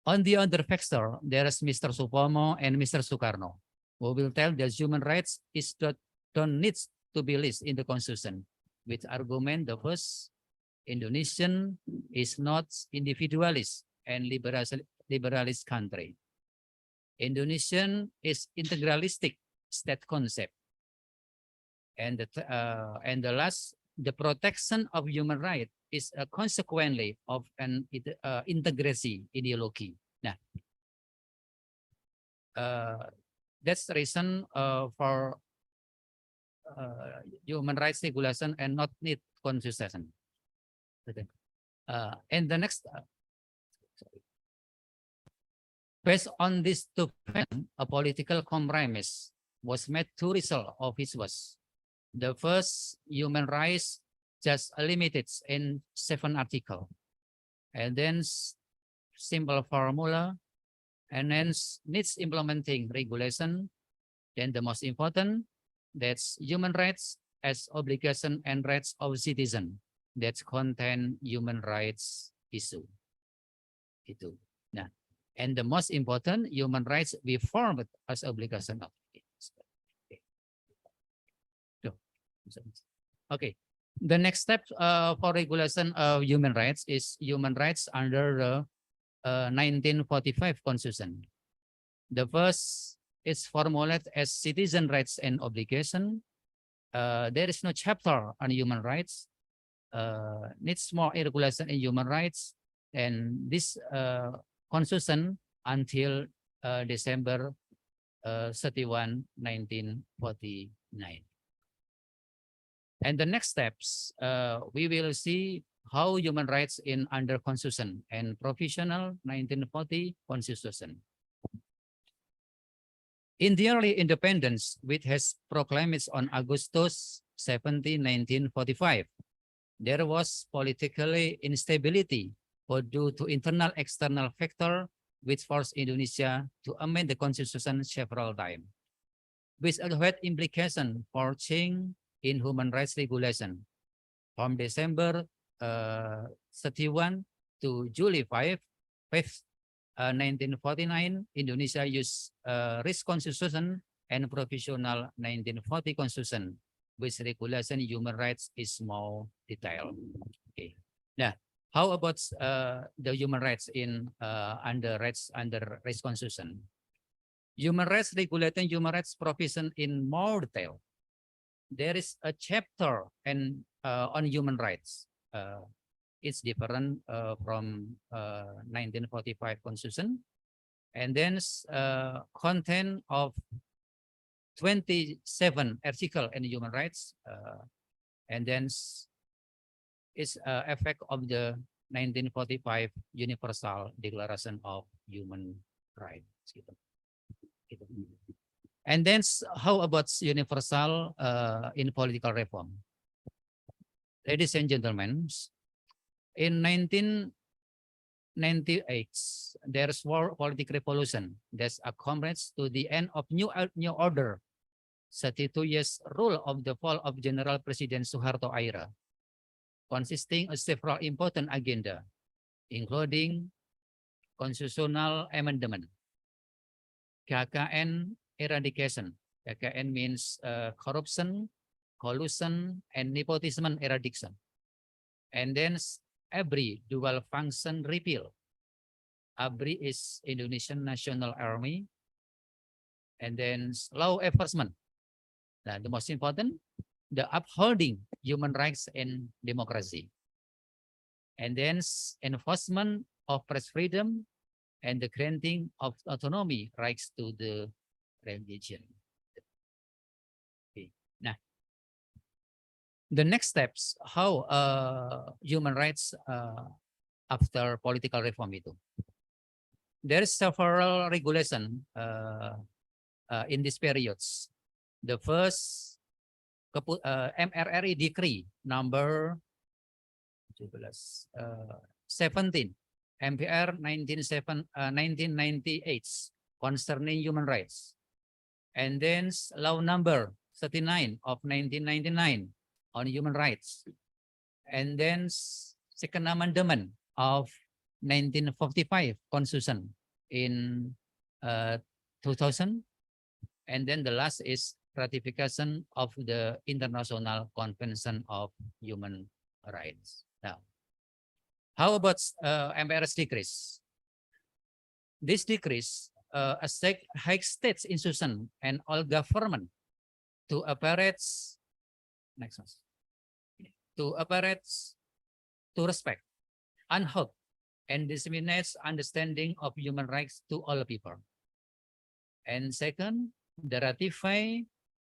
On the other factor, there is Mr. Supomo and Mr. Sukarno, who will tell that human rights don't need to be listed in the constitution, with argument the first, Indonesian is not individualist and liberalist country. Indonesian is integralistic state concept. And the last, the protection of human rights is consequently of an integrity ideology. Nah, that's the reason for human rights regulation and not need constitution. And the next, based on this document, a political compromise was made to result of his was. The first, human rights just limited in 7 articles, and then simple formula, and then needs implementing regulation. Then the most important, that's human rights as obligation and rights of citizen that contain human rights issue. Itu. Nah, and the most important, human rights be formed as obligation of. Okay. The next step for regulation of human rights is human rights under the 1945 Constitution. The first is formulated as citizen rights and obligation. There is no chapter on human rights. Needs more regulation in human rights, and this Constitution until December 31, 1949. And the next steps, we will see how human rights in under Constitution and provisional 1940 Constitution. In the early independence, which has proclaimed on Augustus 17, 1945, there was politically instability due to internal external factor which forced Indonesia to amend the constitution several times, which had implication for change in human rights regulation. From December 31 to July 5, 1949, Indonesia used risk constitution and provisional 1940 constitution, which regulation human rights is more detailed. Okay. Now, how about the human rights in under rights constitution? Human rights regulating human rights provision in more detail. There is a chapter on human rights. It's different from 1945 Constitution, and then content of 27 article in human rights, and then is effect of the 1945 Universal Declaration of Human Rights. And then how about universal in political reform? Ladies and gentlemen, in 1998, there's war political revolution that's accompanies to the end of new order, 32 years rule of the fall of General President Suharto era, consisting of several important agenda, including constitutional amendment, KKN eradication. KKN means corruption, collusion, and nepotism eradication. And then ABRI, dual function repeal. ABRI is Indonesian National Army. And then law enforcement. Now, the most important, the upholding human rights and democracy. And then enforcement of press freedom and the granting of autonomy rights to the religion. Okay. Now, the next steps, how human rights after political reform itu. There is several regulation in these periods. The first MRRI decree number 17 MPR 1998 concerning human rights. And then law number 39 of 1999 on human rights. And then second amendment of 1945 Constitution in 2000. And then the last is ratification of the International Convention of Human Rights. Now, how about MRS decrease? This decrease high states institution and all government to operate next one, to operate to respect, unhook, and disseminates understanding of human rights to all people. And second, the ratify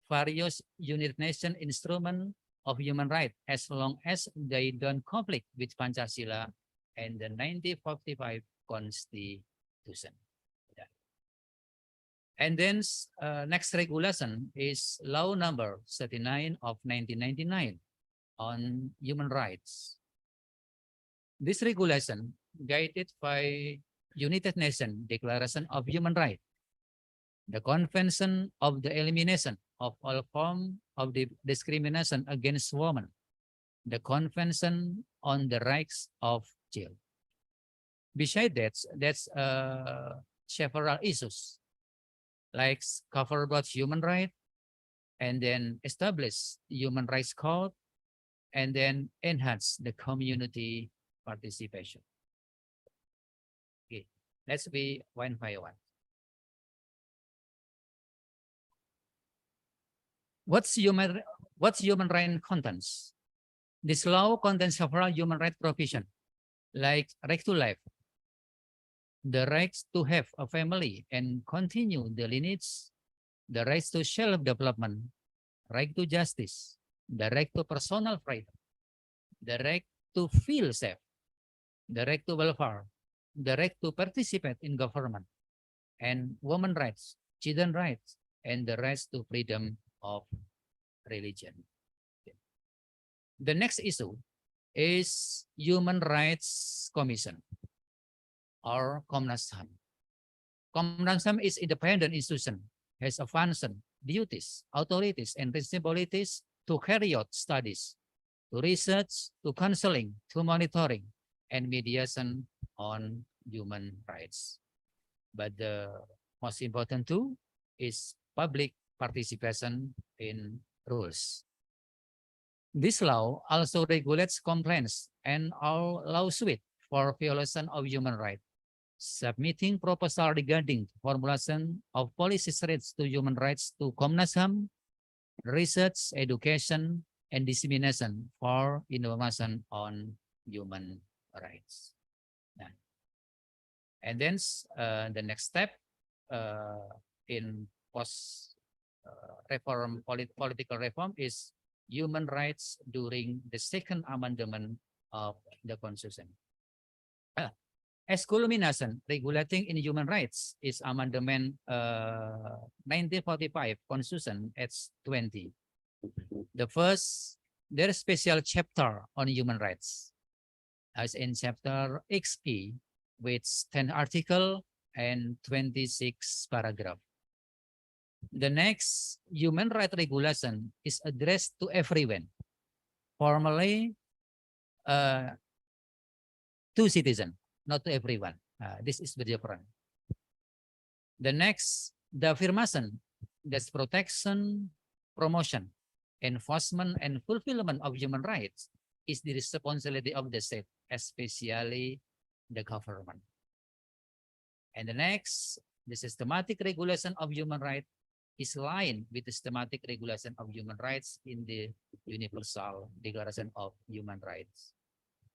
various United Nations instrument of human rights as long as they don't conflict with Pancasila and the 1945 Constitution. And then next regulation is law number 39 of 1999 on human rights. This regulation guided by United Nations Declaration of Human Rights, the Convention of the Elimination of all forms of discrimination against women, the Convention on the Rights of Children. Besides that, that's several issues like cover about human rights, and then establish human rights code, and then enhance the community participation. Okay, let's be one by one. What's human right contents? This law contains several human rights provisions, like right to life, the rights to have a family and continue the lineage, the rights to self-development, right to justice, the right to personal freedom, the right to feel safe, the right to welfare, the right to participate in government, and women rights, children rights, and the rights to freedom of religion. The next issue is Human Rights Commission or Komnas HAM. Komnas HAM is independent institution, has a function, duties, authorities, and responsibilities to carry out studies, to research, to counseling, to monitoring, and mediation on human rights. But the most important too is public participation in rules. This law also regulates complaints and all lawsuit for violation of human rights, submitting proposal regarding formulation of policies related to human rights to Komnas HAM, research, education, and dissemination for information on human rights. And then the next step in post political reform is human rights during the second amendment of the Constitution. As culmination, regulating in human rights is amendment 1945 Constitution Act 20. The first, there is special chapter on human rights, as in chapter XP with 10 article and 26 paragraph. The next human rights regulation is addressed to everyone, formally to citizens, not to everyone. This is very different. The next, the affirmation, that's protection, promotion, enforcement, and fulfillment of human rights is the responsibility of the state, especially the government. And the next, the systematic regulation of human rights is aligned with the systematic regulation of human rights in the Universal Declaration of Human Rights.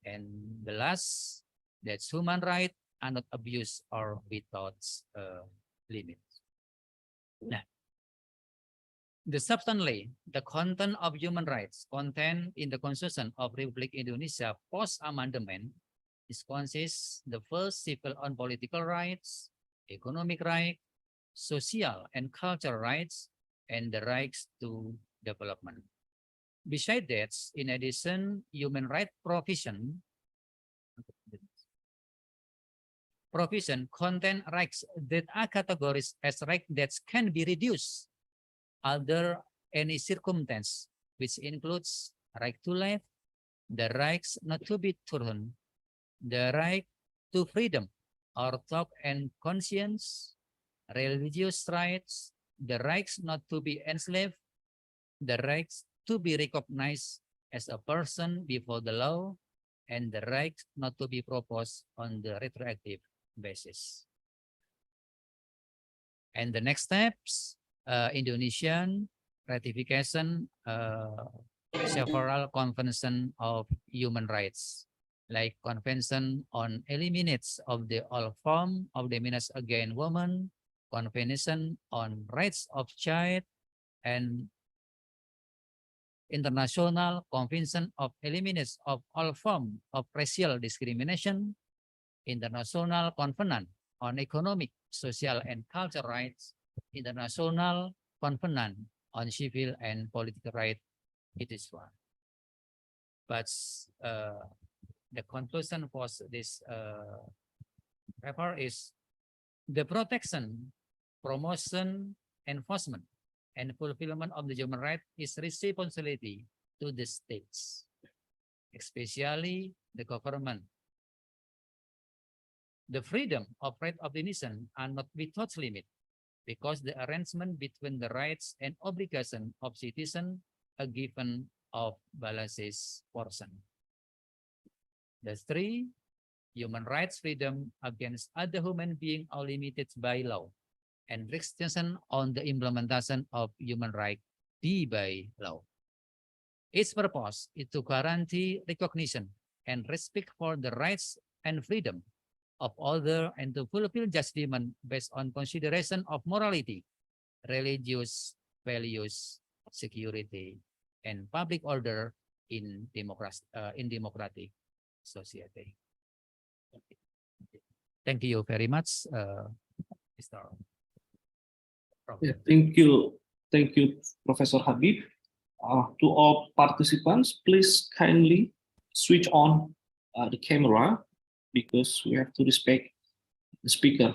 And the last, that's human rights are not abused or without limits. Now, substantially, the content of human rights contained in the Constitution of Republic Indonesia post-amendment is consists the first civil and political rights, economic rights, social and cultural rights, and the rights to development. Besides that, in addition, human rights provision contain rights that are categorized as rights that can be reduced under any circumstance, which includes right to life, the rights not to be torn, the right to freedom or thought and conscience, religious rights, the rights not to be enslaved, the rights to be recognized as a person before the law, and the right not to be proposed on the retroactive basis. And the next steps, Indonesian ratification several convention of human rights, like Convention on Eliminates of the all form of dominance against women, Convention on Rights of Child, and International Convention of Eliminates of all form of racial discrimination, International Covenant on Economic, Social, and Cultural Rights, International Covenant on Civil and Political Rights. It is one. But the conclusion for this paper is the protection, promotion, enforcement, and fulfillment of the human right is responsibility to the states, especially the government. The freedom of right of the nation are not without limit, because the arrangement between the rights and obligation of citizens a given of balances portion. The three, human rights freedom against other human beings are limited by law, and restriction on the implementation of human rights be by law. Its purpose is to guarantee recognition and respect for the rights and freedom of others and to fulfill judgment based on consideration of morality, religious values, security, and public order in democratic society. Thank you very much, Mr. Yeah, thank you, Professor Habib. To all participants, please kindly switch on the camera, because we have to respect the speaker,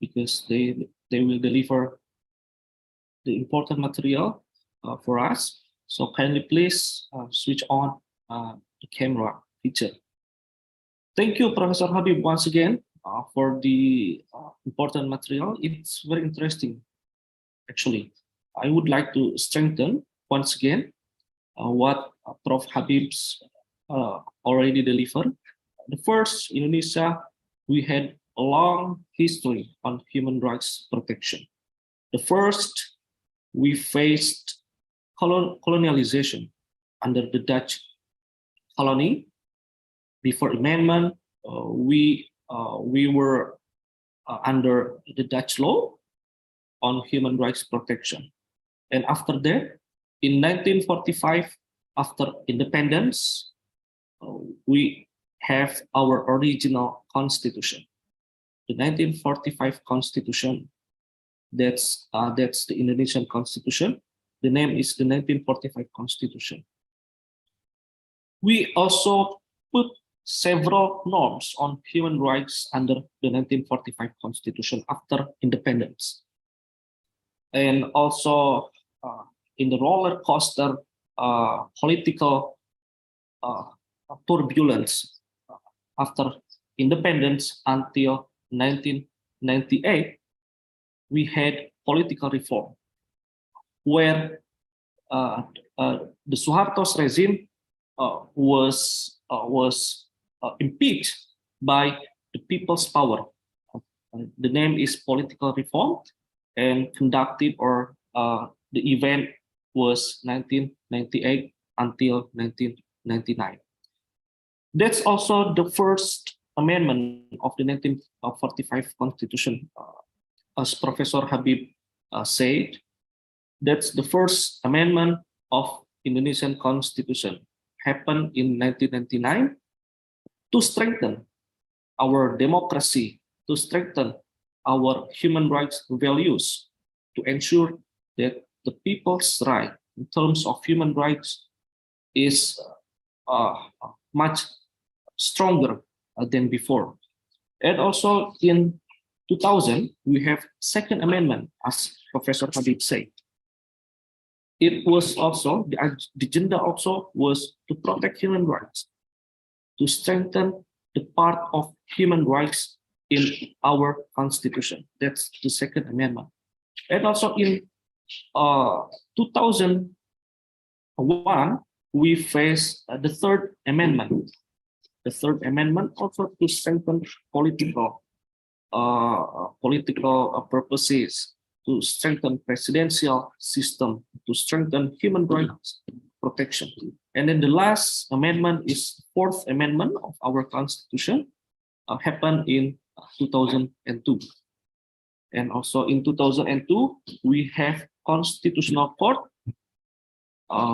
because they will deliver the important material for us. So kindly please switch on the camera feature. Thank you, Professor Habib, once again for the important material. It's very interesting, actually. I would like to strengthen once again what Prof. Habib's already delivered. The first, Indonesia, we had a long history on human rights protection. The first, we faced colonialization under the Dutch colony. Before amendment, we were under the Dutch law on human rights protection. And after that, in 1945, after independence, we have our original constitution, the 1945 constitution. That's the Indonesian constitution. The name is the 1945 constitution. We also put several norms on human rights under the 1945 constitution after independence. And also in the roller coaster political turbulence after independence until 1998, we had political reform where the Suharto's regime was impeached by the people's power. The name is political reform, and conducted or the event was 1998 until 1999. That's also the first amendment of the 1945 Constitution. As Professor Habib said, that's the first amendment of Indonesian Constitution, happened in 1999 to strengthen our democracy, to strengthen our human rights values, to ensure that the people's right in terms of human rights is much stronger than before. And also in 2000, we have Second Amendment, as Professor Habib said. it was also, the agenda also was to protect human rights, to strengthen the part of human rights in our constitution. That's the second amendment. And also in 2001, we faced the third amendment. The third amendment also to strengthen political purposes, to strengthen presidential system, to strengthen human rights protection. And then the last amendment is fourth amendment of our constitution, happened in 2002. And also in 2002, we have constitutional court,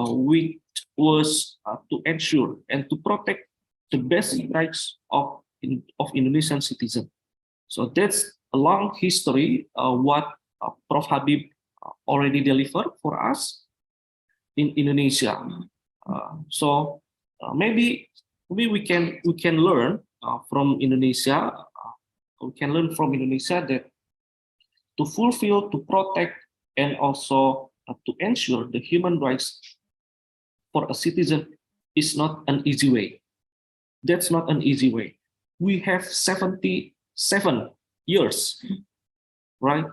which was to ensure and to protect the basic rights of Indonesian citizens. So that's a long history, what Prof. Habib already delivered for us in Indonesia. So maybe we can learn from Indonesia. We can learn from Indonesia that to fulfill, to protect, and also to ensure the human rights for a citizen is not an easy way. That's not an easy way. We have 77 years, right?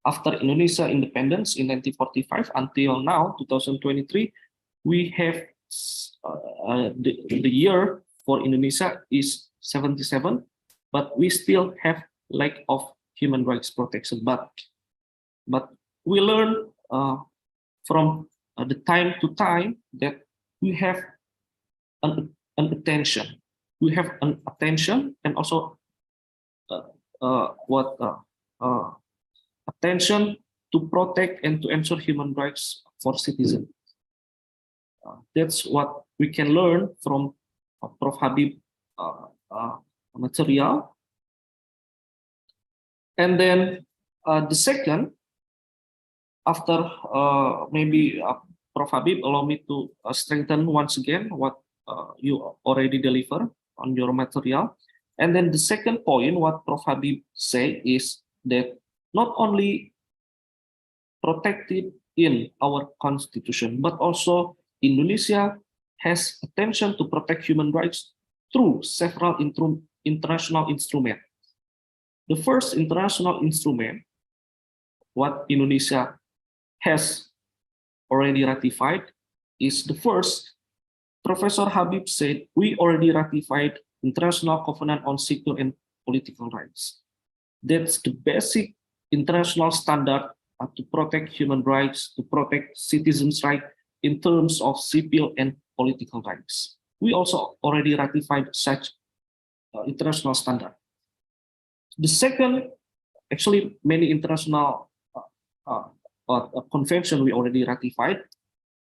After Indonesia independence in 1945 until now, 2023, we have the year for Indonesia is 77, but we still have lack of human rights protection. But we learn from the time to time that we have an attention. We have an attention and also attention to protect and to ensure human rights for citizens. That's what we can learn from Prof. Habib material. And then the second, after maybe Prof. Habib, allow me to strengthen once again what you already deliver on your material. And then the second point, what Prof. Habib say is that not only protected in our constitution, but also Indonesia has attention to protect human rights through several international instruments. The first international instrument, what Indonesia has already ratified, is the first. Professor Habib said, we already ratified International Covenant on Civil and Political Rights. That's the basic international standard to protect human rights, to protect citizens' rights in terms of civil and political rights. We also already ratified such international standard. The second, actually many international convention we already ratified.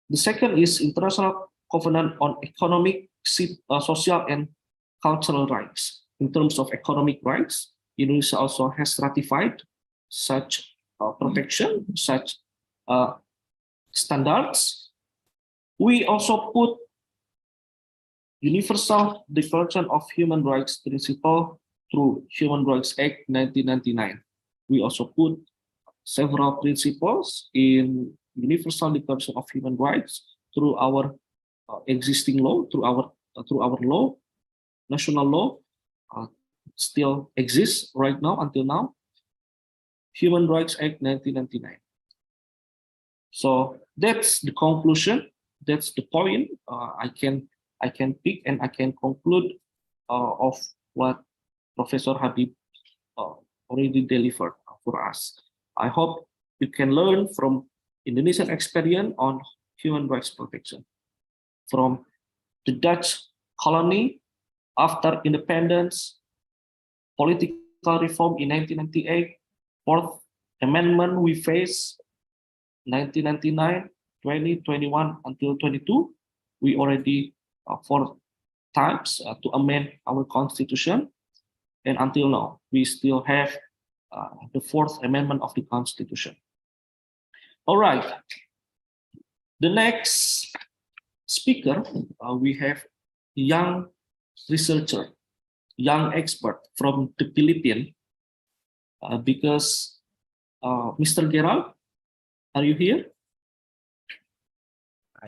The second is International Covenant on Economic, Social, and Cultural Rights. In terms of economic rights, Indonesia also has ratified such protection, such standards. We also put Universal Declaration of Human Rights Principle through Human Rights Act 1999. We also put several principles in Universal Declaration of Human Rights through our existing law, through our law, national law, still exists right now until now. Human Rights Act 1999. So that's the conclusion. That's the point I can pick and I can conclude of what Professor Habib already delivered for us. I hope you can learn from Indonesian experience on human rights protection. From the Dutch colony after independence, political reform in 1998, Fourth Amendment we faced 1999, 20, 21 until 22. We already 4 times to amend our constitution, and until now we still have the Fourth Amendment of the Constitution. All right, the next speaker, we have young researcher, young expert from the Philippines, because Mr. Gerald, are you here?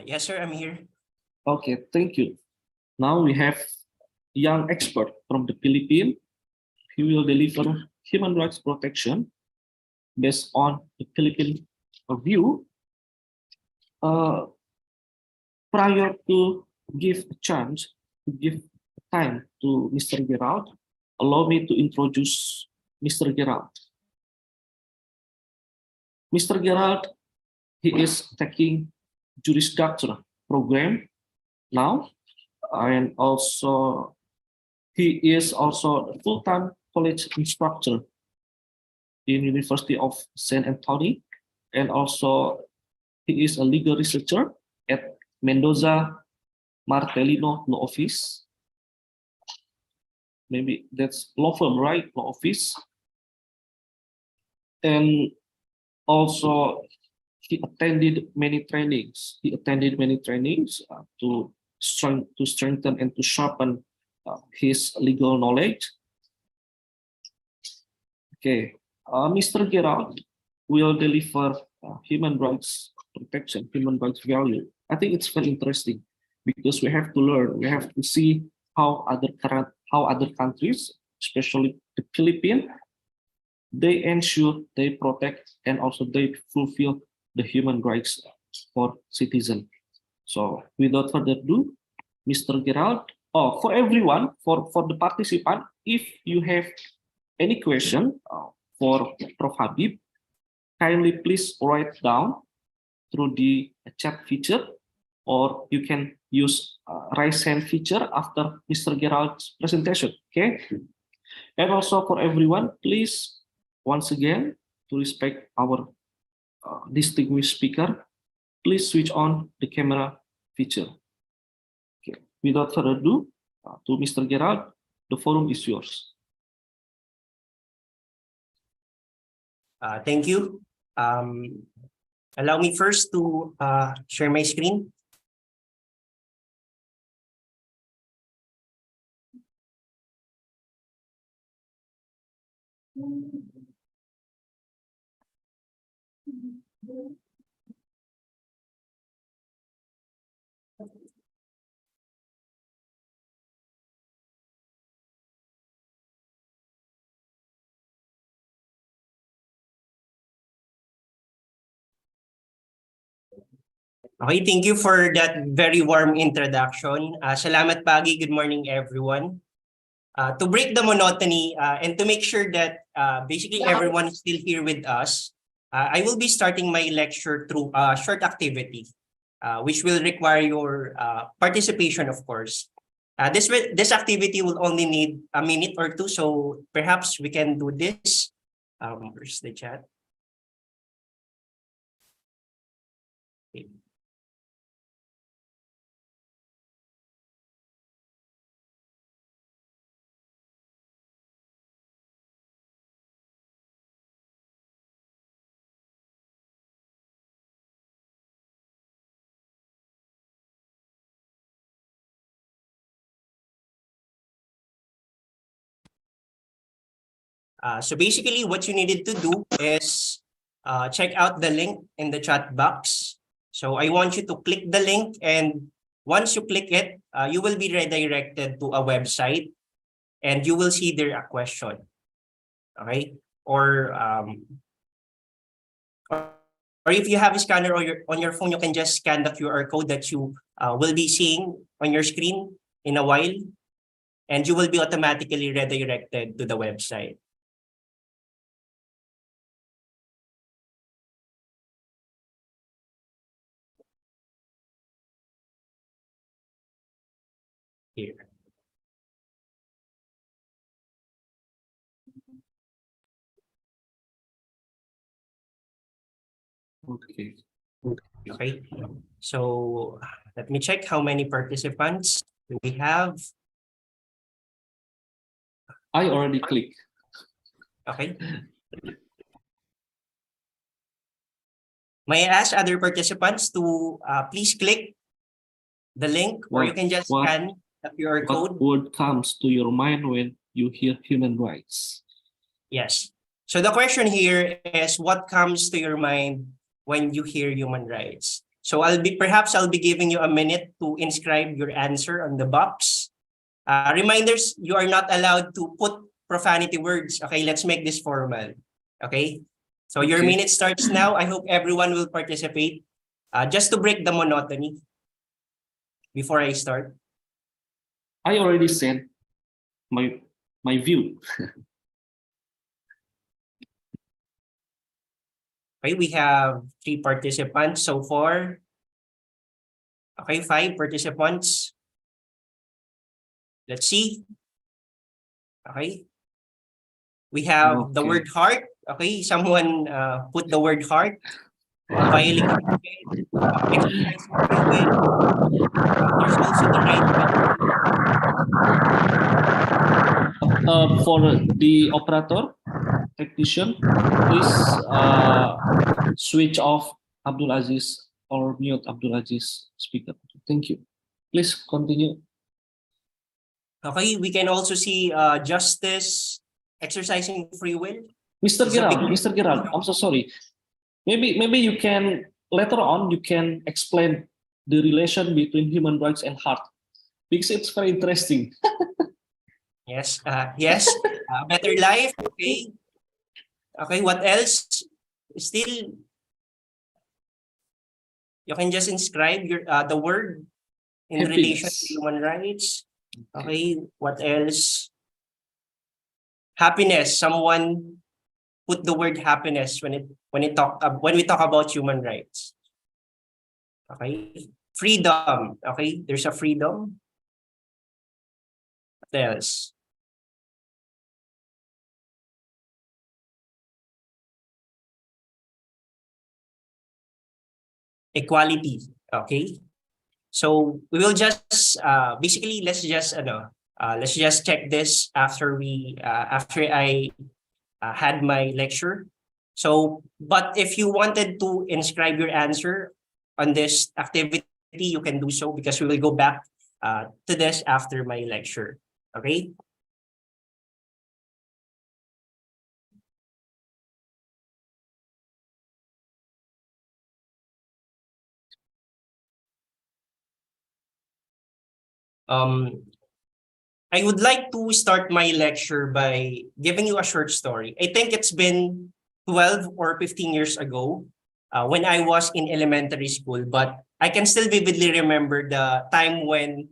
Yes, sir, I'm here. Okay, thank you. Now we have young expert from the Philippines. He will deliver human rights protection based on the Philippine view. Prior to give a chance, to give time to Mr. Gerald, allow me to introduce Mr. Gerald. Mr. Gerald, he is taking Juris Doctor program now, and also he is also a full-time college instructor in University of St. Anthony, and also he is a legal researcher at Mendoza Martelino Law Office. Maybe that's law firm, right? Law office. And also he attended many trainings. To strengthen and to sharpen his legal knowledge. Okay, Mr. Gerald will deliver human rights protection, human rights value. I think it's very interesting because we have to learn, we have to see how other countries, especially the Philippines, they ensure, they protect, and also they fulfill the human rights for citizens. So without further ado, Mr. Gerald, for everyone, for the participant, if you have any question for Prof. Habib, kindly please write down through the chat feature, or you can use raise hand feature after Mr. Gerald's presentation, okay? And also for everyone, please, once again, to respect our distinguished speaker, please switch on the camera feature. Okay. Without further ado, to Mr. Gerald, the forum is yours. Thank you. Allow me first to share my screen. Okay, thank you for that very warm introduction. Salamat Pagi, good morning everyone. To break the monotony and to make sure that basically everyone is still here with us, I will be starting my lecture through a short activity, which will require your participation, of course. This activity will only need a minute or two, so perhaps we can do this. Where's the chat? Okay. So basically what you needed to do is check out the link in the chat box. So I want you to click the link, and once you click it, you will be redirected to a website and you will see there a question. Okay? Or if you have a scanner on your phone, you can just scan the QR code that you will be seeing on your screen in a while, and you will be automatically redirected to the website. Here. Okay. Okay. So let me check how many participants do we have. I already clicked. Okay. May I ask other participants to please click the link, or you can just scan the QR code. What word comes to your mind when you hear human rights? Yes. So the question here is, what comes to your mind when you hear human rights? So perhaps I'll be giving you a minute to inscribe your answer on the box. Reminders, you are not allowed to put profanity words. Okay, let's make this formal. Okay, so your minute starts now. I hope everyone will participate. Just to break the monotony before I start. I already said my view. Okay, we have 3 participants so far. Okay, 5 participants. Let's see. Okay. We have the word heart. Okay, someone put the word heart. Violating exercising free will. There's also the right For the operator technician, please switch off Abdul Aziz or mute Abdul Aziz speaker. Thank you. Please continue. Okay, we can also see justice, exercising free will. Mr. Gerald, I'm so sorry. Maybe you can later on you can explain the relation between human rights and heart because it's very interesting. Yes, yes. Better life. Okay. Okay. What else? Still, you can just inscribe your the word in relation to human rights. Okay. What else? Happiness. Someone put the word happiness when we talk about human rights. Okay. Freedom. Okay. There's a freedom. What else? Equality. Okay. So we will just basically let's just check this after I had my lecture. So, but if you wanted to inscribe your answer on this activity, you can do so because we will go back to this after my lecture. Okay. I would like to start my lecture by giving you a short story. I think it's been 12 or 15 years ago when I was in elementary school, but I can still vividly remember the time when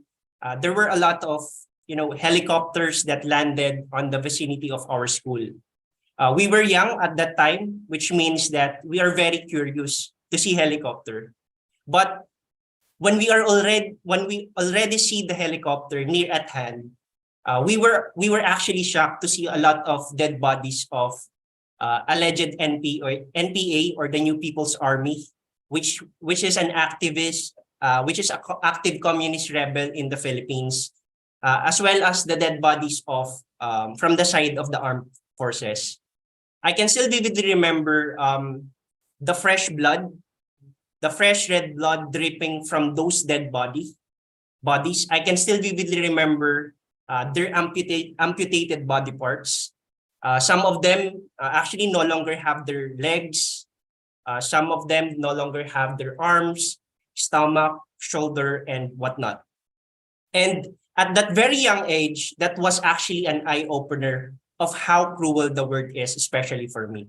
there were a lot of helicopters that landed on the vicinity of our school. We were young at that time, which means that we are very curious to see helicopter. But when we already see the helicopter near at hand, we were actually shocked to see a lot of dead bodies of alleged NPA or the New People's Army, which is an activist, which is an active communist rebel in the Philippines, as well as the dead bodies of from the side of the armed forces. I can still vividly remember the fresh red blood dripping from those dead bodies. I can still vividly remember their amputated body parts. Some of them actually no longer have their legs. Some of them no longer have their arms, stomach, shoulder, and whatnot. And at that very young age, that was actually an eye-opener of how cruel the world is, especially for me.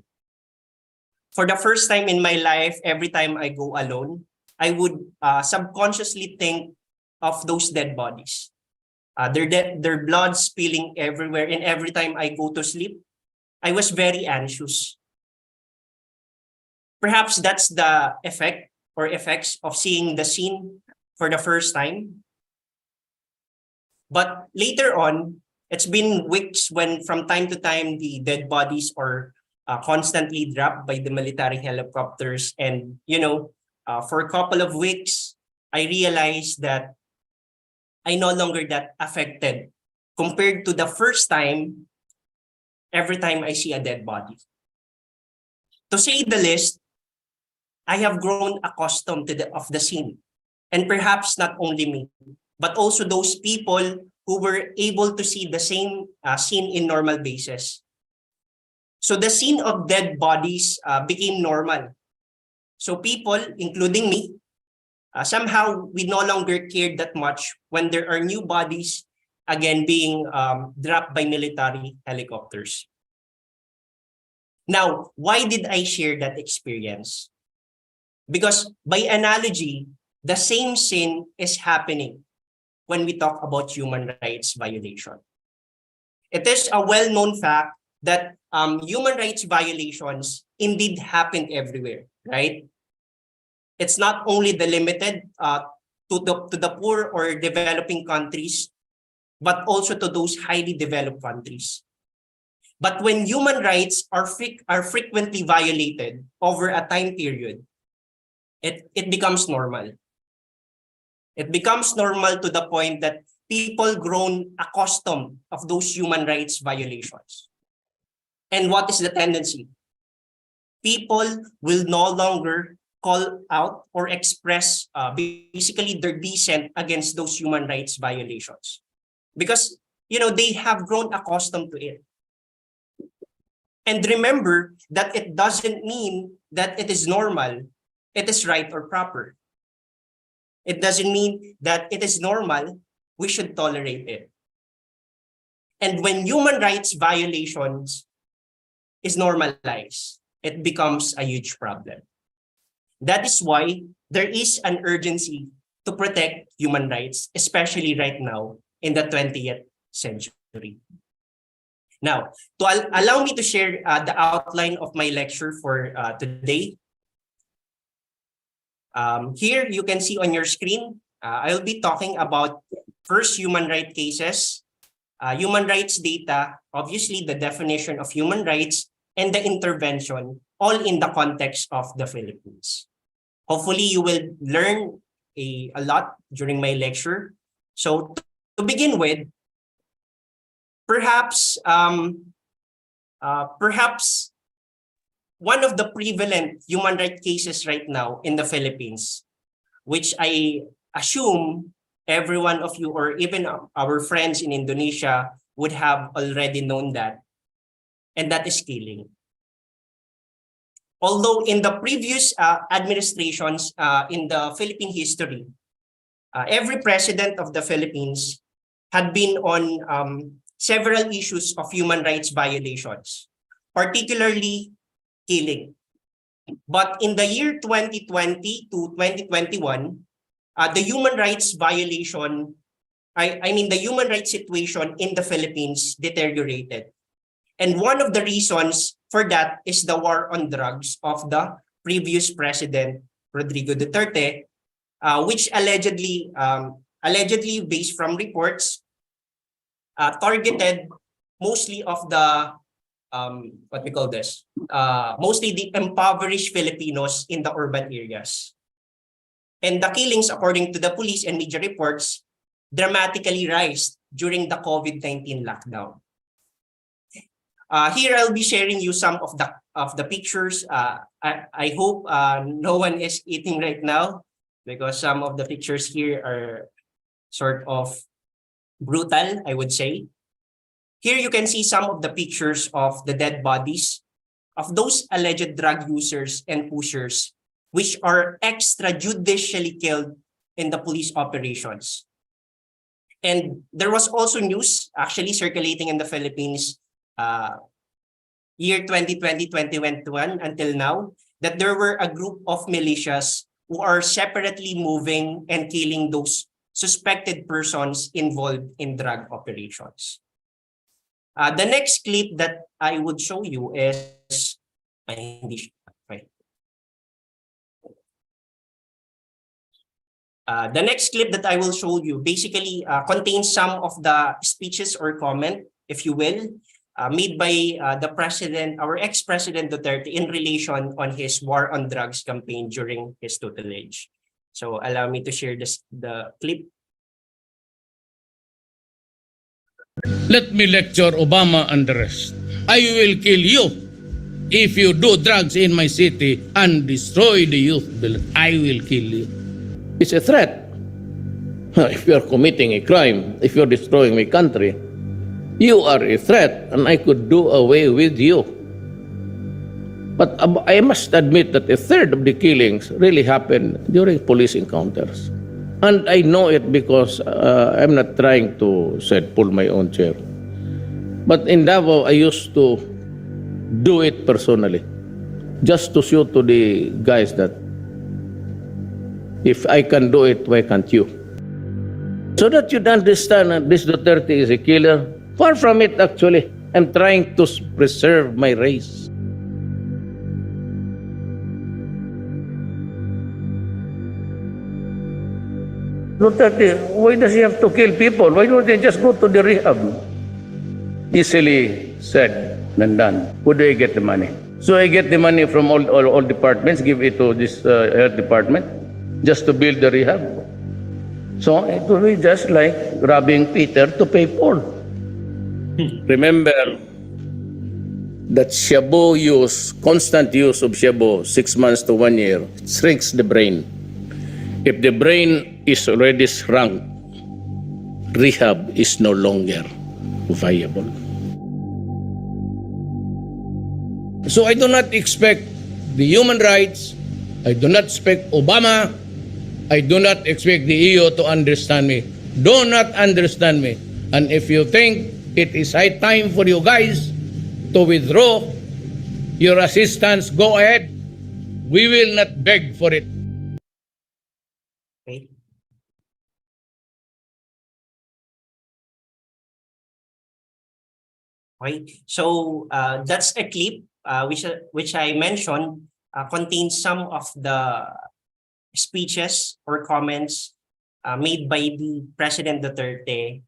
For the first time in my life, every time I go alone, I would subconsciously think of those dead bodies. Their blood spilling everywhere, and every time I go to sleep, I was very anxious. Perhaps that's the effects of seeing the scene for the first time. But later on, it's been weeks when from time to time the dead bodies are constantly dropped by the military helicopters. And, for a couple of weeks, I realized that I no longer that affected compared to the first time every time I see a dead body. To say the least, I have grown accustomed to the scene. And perhaps not only me, but also those people who were able to see the same scene in normal basis. So the scene of dead bodies became normal. So people, including me, Somehow, we no longer care that much when there are new bodies again being dropped by military helicopters. Now, why did I share that experience? Because by analogy, the same sin is happening when we talk about human rights violation. It is a well-known fact that human rights violations indeed happen everywhere, right? It's not only limited to the poor or developing countries, but also to those highly developed countries. But when human rights are frequently violated over a time period, it becomes normal. It becomes normal to the point that people grown accustomed of those human rights violations. And what is the tendency? People will no longer call out or express basically their dissent against those human rights violations. Because, they have grown accustomed to it. And remember that it doesn't mean that it is normal, it is right or proper. It doesn't mean that it is normal, we should tolerate it. And when human rights violations is normalized, it becomes a huge problem. That is why there is an urgency to protect human rights, especially right now in the 20th century. Now, to allow me to share the outline of my lecture for today, here you can see on your screen, I'll be talking about first human rights cases, human rights data, obviously the definition of human rights, and the intervention, all in the context of the Philippines. Hopefully, you will learn a lot during my lecture. So, to begin with, perhaps one of the prevalent human rights cases right now in the Philippines, which I assume every one of you or even our friends in Indonesia would have already known that, and that is killing. Although in the previous administrations in the Philippine history, every president of the Philippines had been on several issues of human rights violations, particularly killing. But in the year 2020 to 2021, the human rights violation, the human rights situation in the Philippines deteriorated. And one of the reasons for that is the war on drugs of the previous president, Rodrigo Duterte, which allegedly based from reports, targeted mostly of the, mostly the impoverished Filipinos in the urban areas. And the killings, according to the police and media reports, dramatically rise during the COVID-19 lockdown. Here I'll be sharing you some of the pictures. I hope no one is eating right now, because some of the pictures here are sort of brutal, I would say. Here you can see some of the pictures of the dead bodies of those alleged drug users and pushers, which are extrajudicially killed in the police operations. And there was also news actually circulating in the Philippines year 2020-2021 until now, that there were a group of militias who are separately moving and killing those suspected persons involved in drug operations. The next clip that I would show you is the next clip that I will show you basically contains some of the speeches or comment, if you will, made by the president, our ex-president Duterte, in relation on his war on drugs campaign during his tutelage. So allow me to share the clip. Let me lecture Obama and the rest. I will kill you if you do drugs in my city and destroy the youth. I will kill you. It's a threat. If you're committing a crime, if you're destroying my country, you are a threat and I could do away with you. But I must admit that a third of the killings really happened during police encounters. And I know it because I'm not trying to pull my own chair. But in Davao, I used to do it personally, just to show to the guys that if I can do it, why can't you? So that you'd understand that this Duterte is a killer. Far from it, actually. I'm trying to preserve my race. Duterte, why does he have to kill people? Why don't they just go to the rehab? Easily said than done. Who do I get the money? So I get the money from all departments, give it to this health department, just to build the rehab. So it will be just like robbing Peter to pay Paul. Remember that shabu use, constant use of shabu, 6 months to 1 year, shrinks the brain. If the brain is already shrunk, rehab is no longer viable. So I do not expect the human rights, I do not expect Obama, I do not expect the EU to understand me. Do not understand me. And if you think it is high time for you guys to withdraw your assistance, go ahead. We will not beg for it. Okay. Okay. So that's a clip which I mentioned contains some of the speeches or comments made by the President Duterte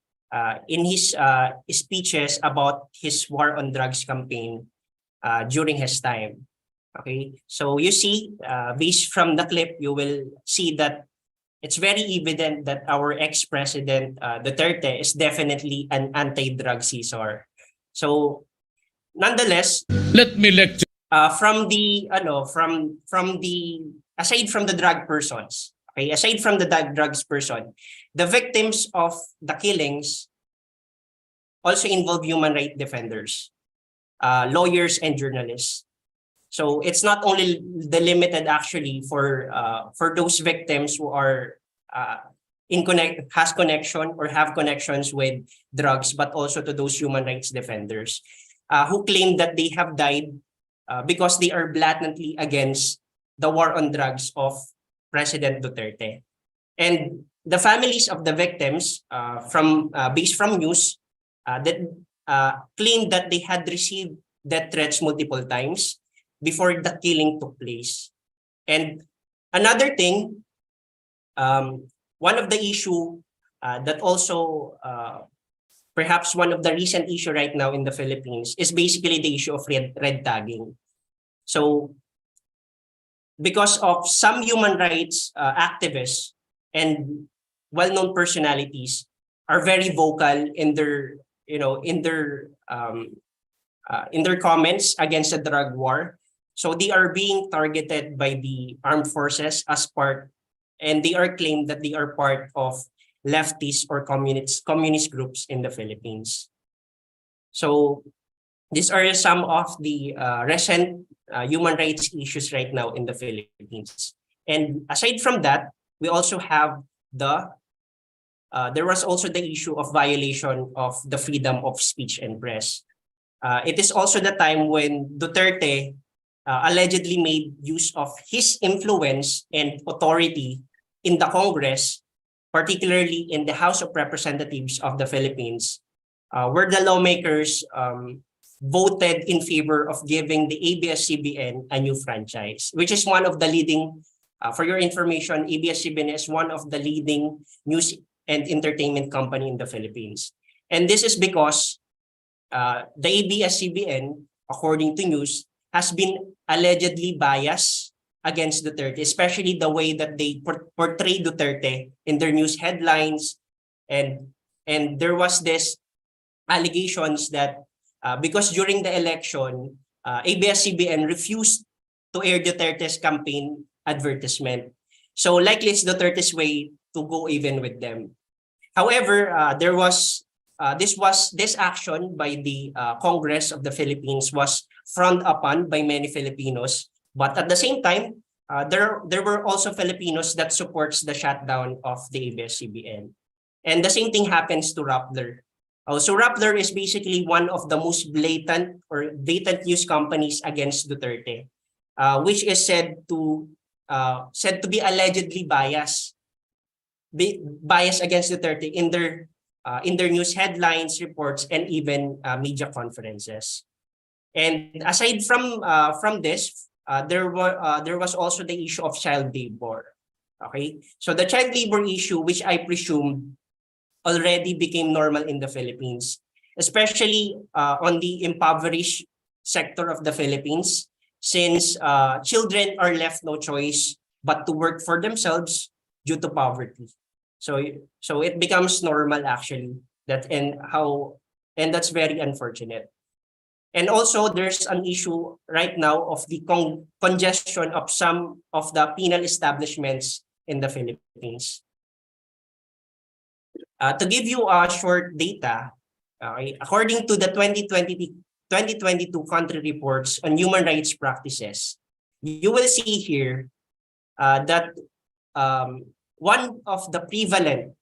in his speeches about his war on drugs campaign during his time. Okay, so you see, based from the clip, you will see that it's very evident that our ex-president Duterte is definitely an anti-drug Caesar. So, nonetheless, let me lecture from the aside from the drug persons, okay, aside from the drugs person, the victims of the killings also involve human rights defenders, lawyers, and journalists. So it's not only delimited actually for those victims who are has connection or have connections with drugs, but also to those human rights defenders who claim that they have died because they are blatantly against the war on drugs of President Duterte. And the families of the victims based from news that claimed that they had received death threats multiple times before the killing took place. And another thing, one of the issue that also perhaps one of the recent issue right now in the Philippines is basically the issue of red tagging. So because of some human rights activists and well-known personalities are very vocal in their in their comments against the drug war. So they are being targeted by the armed forces as part, and they are claimed that they are part of leftist or communist groups in the Philippines. So these are some of the recent human rights issues right now in the Philippines. And aside from that, we also have there was also the issue of violation of the freedom of speech and press. It is also the time when Duterte allegedly made use of his influence and authority in the Congress, particularly in the House of Representatives of the Philippines, where the lawmakers voted in favor of giving the ABS-CBN a new franchise, which is one of the leading, for your information, ABS-CBN is one of the leading news and entertainment company in the Philippines. And this is because the ABS-CBN, according to news, has been allegedly biased against Duterte, especially the way that they portray Duterte in their news headlines. And there was this allegations that because during the election, ABS-CBN refused to air Duterte's campaign advertisement. So likely it's Duterte's way to go even with them. However, there was this action by the Congress of the Philippines was frowned upon by many Filipinos, but at the same time, there were also Filipinos that supports the shutdown of the ABS-CBN. And the same thing happens to Rappler. So Rappler is basically one of the most blatant news companies against Duterte, which is said to be allegedly biased against Duterte in their news headlines, reports, and even media conferences. And aside from this, there was also the issue of child labor. Okay, so the child labor issue, which I presume already became normal in the Philippines, especially on the impoverished sector of the Philippines, since children are left no choice but to work for themselves due to poverty. So it becomes normal actually, and that's very unfortunate. And also there's an issue right now of the congestion of some of the penal establishments in the Philippines. To give you a short data, according to the 2022 country reports on human rights practices, you will see here that one of the prevalent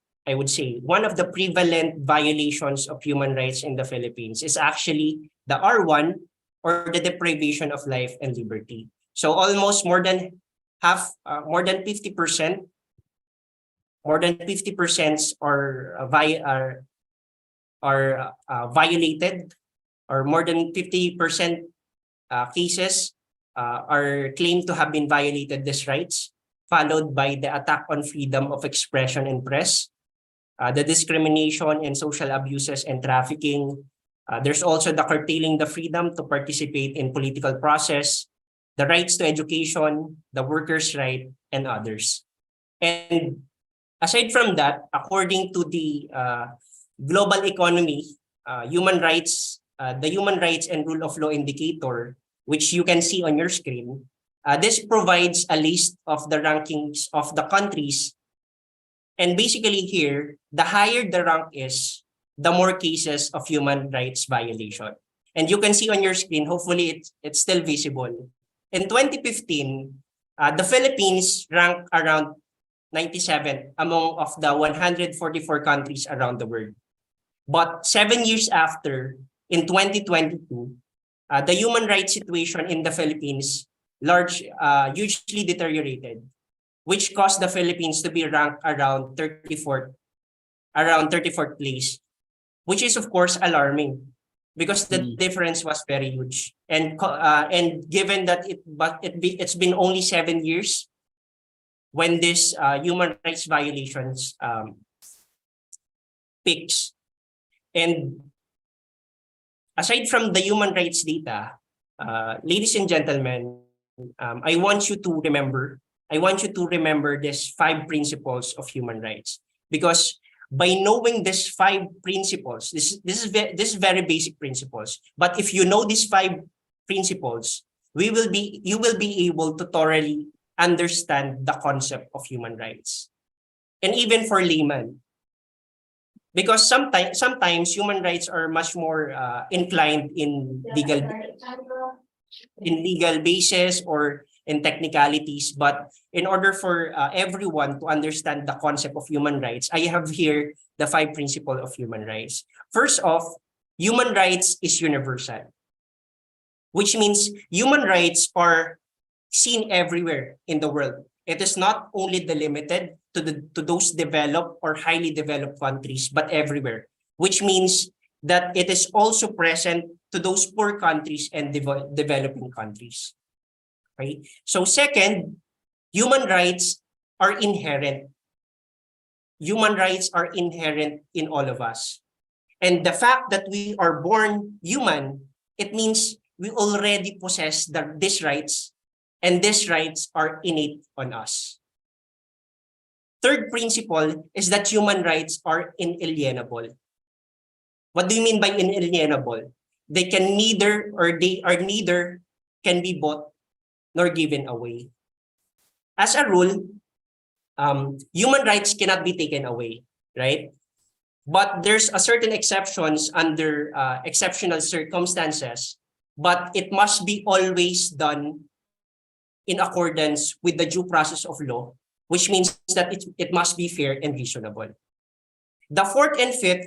violations of human rights in the Philippines is actually the R1, or the deprivation of life and liberty. So almost more than 50%, are violated, or more than 50% cases are claimed to have been violated these rights, followed by the attack on freedom of expression and press, the discrimination and social abuses and trafficking. There's also the curtailing the freedom to participate in political process, the rights to education, the workers' right, and others. And aside from that, according to the global economy, the human rights and rule of law indicator, which you can see on your screen, this provides a list of the rankings of the countries. And basically here, the higher the rank is, the more cases of human rights violation. And you can see on your screen, hopefully it's still visible. In 2015, the Philippines ranked around 97 among of the 144 countries around the world. But 7 years after, in 2022, the human rights situation in the Philippines hugely deteriorated, which caused the Philippines to be ranked around 34th place, which is of course alarming because the difference was very huge. And given that it's been only 7 years when this human rights violations peaks. And aside from the human rights data, ladies and gentlemen, I want you to remember these 5 principles of human rights, because by knowing these 5 principles, this is very basic principles, but if you know these 5 principles, you will be able to thoroughly understand the concept of human rights. And even for layman, because sometimes human rights are much more inclined in legal basis or in technicalities, but in order for everyone to understand the concept of human rights, I have here the 5 principles of human rights. First off, human rights is universal, which means human rights are seen everywhere in the world. It is not only delimited to those developed or highly developed countries, but everywhere, which means that it is also present to those poor countries and developing countries. Right? So second, human rights are inherent. Human rights are inherent in all of us. And the fact that we are born human, it means we already possess these rights, and these rights are innate on us. Third principle is that human rights are inalienable. What do you mean by inalienable? They are neither can be bought nor given away. As a rule, human rights cannot be taken away, right? But there's a certain exceptions under exceptional circumstances, but it must be always done in accordance with the due process of law, which means that it must be fair and reasonable. The fourth and fifth,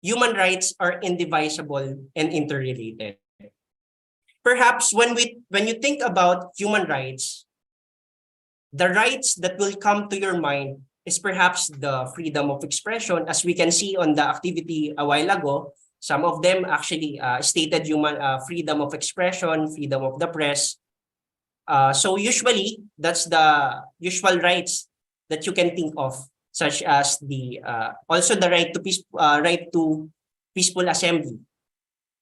human rights are indivisible and interrelated. Perhaps when you think about human rights, the rights that will come to your mind is perhaps the freedom of expression, as we can see on the activity a while ago. Some of them actually stated human freedom of expression, freedom of the press. So usually, that's the usual rights that you can think of, such as the also the right to peaceful assembly,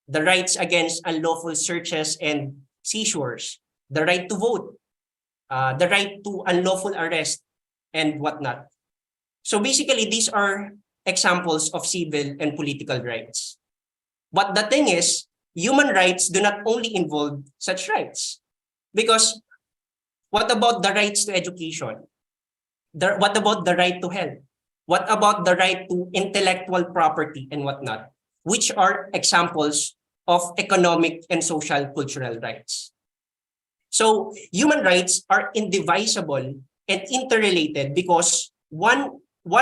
the rights against unlawful searches and seizures, the right to vote, the right to unlawful arrest, and whatnot. So basically, these are examples of civil and political rights. But the thing is, human rights do not only involve such rights. Because what about the rights to education? What about the right to health? What about the right to intellectual property and whatnot? Which are examples of economic and social cultural rights. So human rights are indivisible and interrelated because one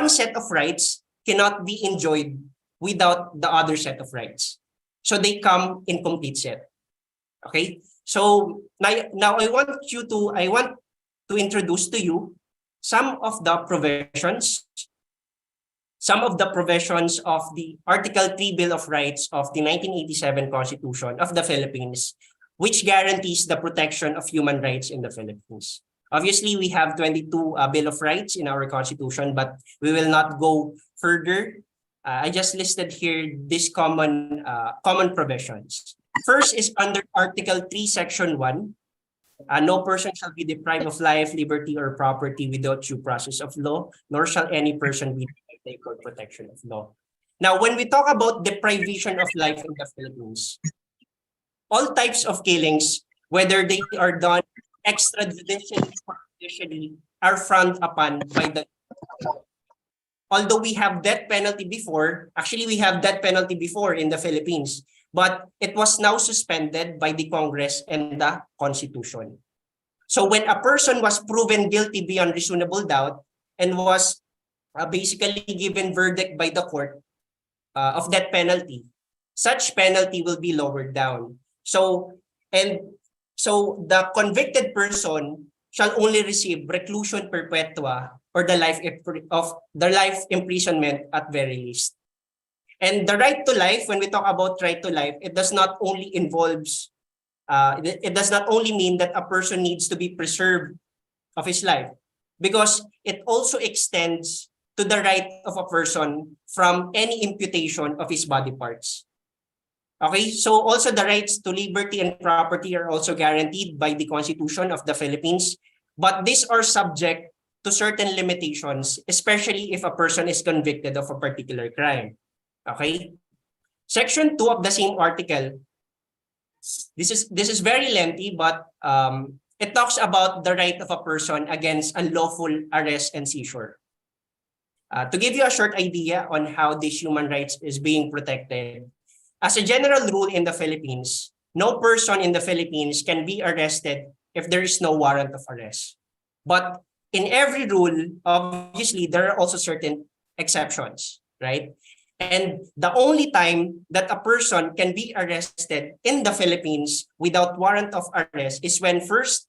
set of rights cannot be enjoyed without the other set of rights. So they come in complete set. Okay? So now I want to introduce to you some of the provisions of the Article 3 Bill of Rights of the 1987 Constitution of the Philippines, which guarantees the protection of human rights in the Philippines. Obviously, we have 22 Bill of Rights in our Constitution, but we will not go further. I just listed here these common provisions. First is under Article 3, Section 1. No person shall be deprived of life, liberty, or property without due process of law, nor shall any person be deprived of equal protection of law. Now, when we talk about deprivation of life in the Philippines, all types of killings, whether they are done extrajudicially or judicially, are frowned upon by the law. Although we have death penalty before, actually we have death penalty before in the Philippines, but it was now suspended by the Congress and the Constitution. So when a person was proven guilty beyond reasonable doubt and was basically given verdict by the court of death penalty, such penalty will be lowered down. So the convicted person shall only receive reclusion perpetua or the life imprisonment at very least. And the right to life, when we talk about right to life, it does not only it does not only mean that a person needs to be preserved of his life, because it also extends to the right of a person from any imputation of his body parts. Okay, so also the rights to liberty and property are also guaranteed by the Constitution of the Philippines, but these are subject to certain limitations, especially if a person is convicted of a particular crime. Okay? Section 2 of the same article, this is very lengthy, but it talks about the right of a person against unlawful arrest and seizure. To give you a short idea on how this human rights is being protected, as a general rule in the Philippines, no person in the Philippines can be arrested if there is no warrant of arrest. But in every rule, obviously, there are also certain exceptions, right? And the only time that a person can be arrested in the Philippines without warrant of arrest is when first,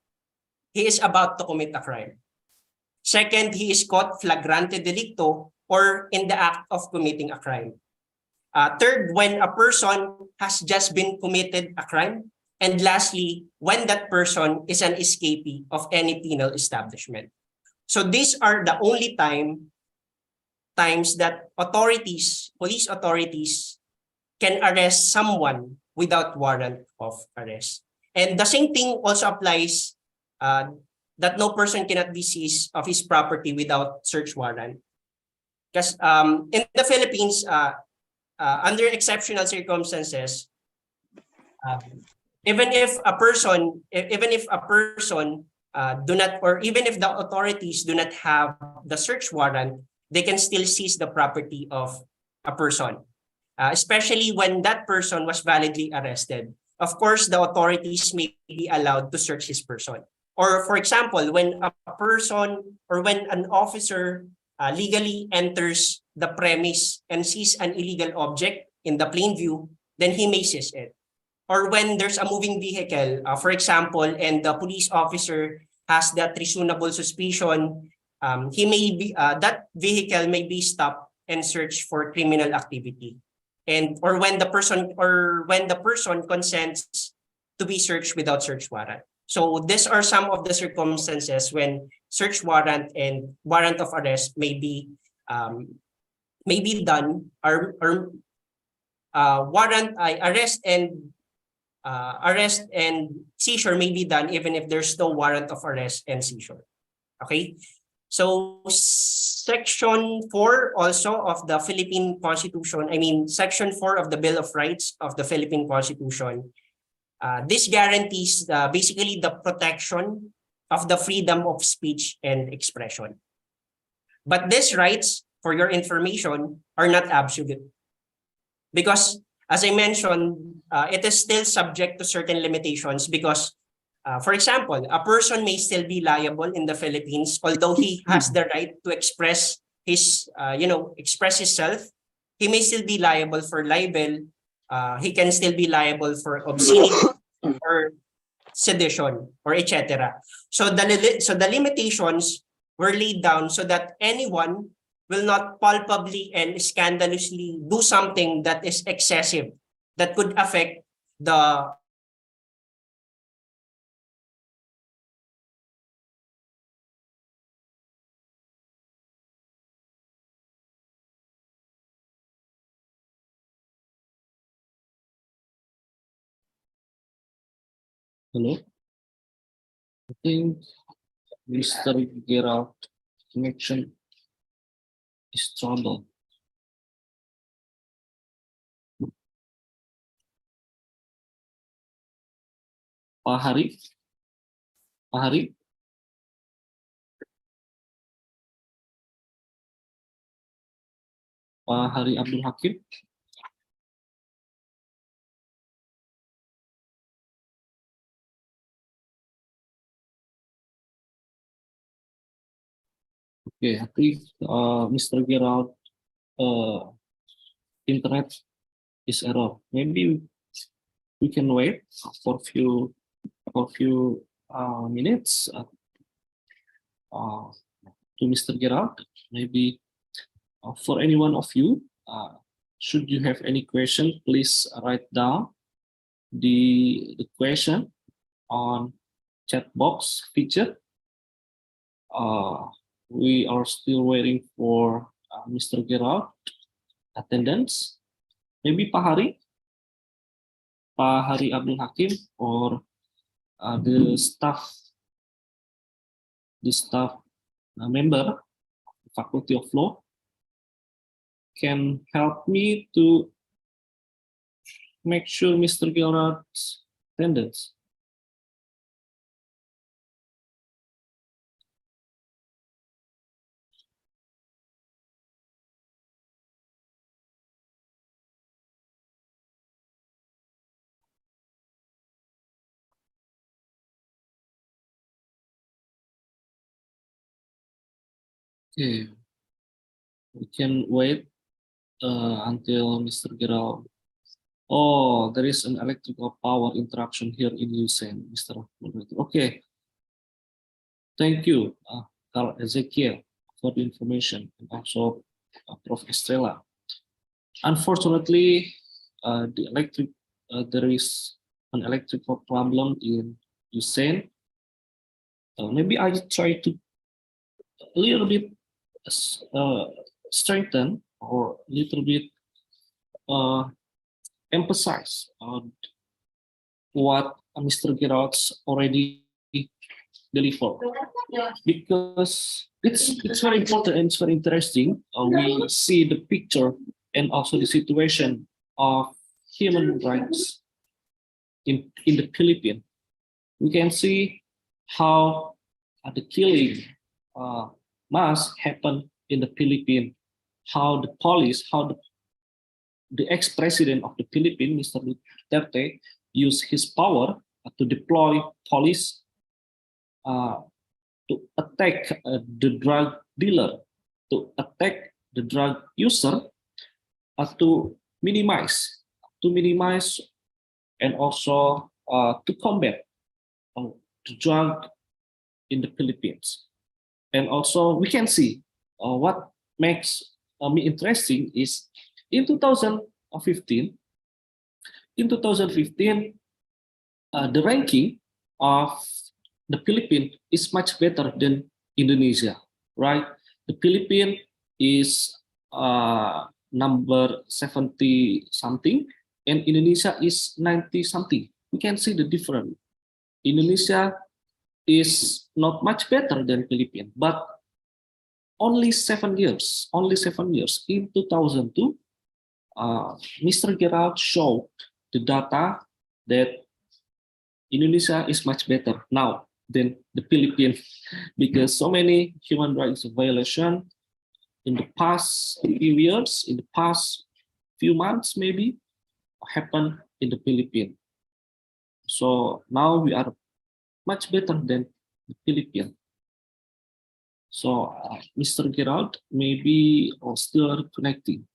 he is about to commit a crime. Second, he is caught flagrante delicto or in the act of committing a crime. Third, when a person has just been committed a crime. And lastly, when that person is an escapee of any penal establishment. So these are the only times that police authorities can arrest someone without warrant of arrest. And the same thing also applies that no person cannot be seized of his property without search warrant. Because in the Philippines, under exceptional circumstances, even if a person do not, or even if the authorities do not have the search warrant, they can still seize the property of a person, especially when that person was validly arrested. Of course, the authorities may be allowed to search his person. Or for example, when a person or when an officer legally enters the premise and sees an illegal object in the plain view, then he may seize it. Or when there's a moving vehicle, for example, and the police officer has that reasonable suspicion, he may be that vehicle may be stopped and searched for criminal activity, and or when the person consents to be searched without search warrant. So these are some of the circumstances when search warrant and warrant of arrest may be done, or arrest and seizure may be done even if there's no warrant of arrest and seizure. Okay, so Section 4 also of the Philippine Constitution, Section 4 of the Bill of Rights of the Philippine Constitution, this guarantees basically the protection of the freedom of speech and expression. But these rights, for your information, are not absolute. Because, as I mentioned, it is still subject to certain limitations because, for example, a person may still be liable in the Philippines, although he has the right to express himself. He may still be liable for libel. He can still be liable for obscenity or sedition or etc. So the limitations were laid down so that anyone will not palpably and scandalously do something that is excessive, that could affect the Hello? I think Mr. Gerald connection is trouble. Pak Hari? Pak Hari? Pak Hari Abdul Hakim? Okay, I think Mr. Gerald internet is error. Maybe we can wait for few minutes to Mr. Gerald. Maybe for any one of you, should you have any question, please write down the question on chat box feature. We are still waiting for Mr. Gerald attendance. Maybe Pak Hari Abdul Hakim, or the staff member, Faculty of Law, can help me to make sure Mr. Gerald's attendance. Okay, we can wait until Mr. Gerald. Oh, there is an electrical power interruption here in Usain, Mr. Moderator. Okay, thank you, Carl Ezekiel, for the information, and also Prof. Estrella. Unfortunately, there is an electrical problem in Usain. Maybe I try to a little bit strengthen or a little bit emphasize on what Mr. Gerald's already delivered, because it's very important and it's very interesting. We see the picture and also the situation of human rights in the Philippines. We can see how the killing must happen in the Philippines, how the police, how the ex-president of the Philippines, Mr. Duterte, used his power to deploy police to attack the drug dealer, to attack the drug user, to minimize and also to combat the drug in the Philippines. And also we can see what makes me interesting is in 2015, the ranking of the Philippines is much better than Indonesia, right? The Philippines is number 70 something, and Indonesia is 90 something. We can see the difference. Indonesia is not much better than Philippines, but only 7 years. In 2002, Mr. Gerald showed the data that Indonesia is much better now than the Philippines because so many human rights violations in the past few years, in the past few months maybe, happened in the Philippines. So now we are much better than the Philippines. So Mr. Gerald, maybe still connecting.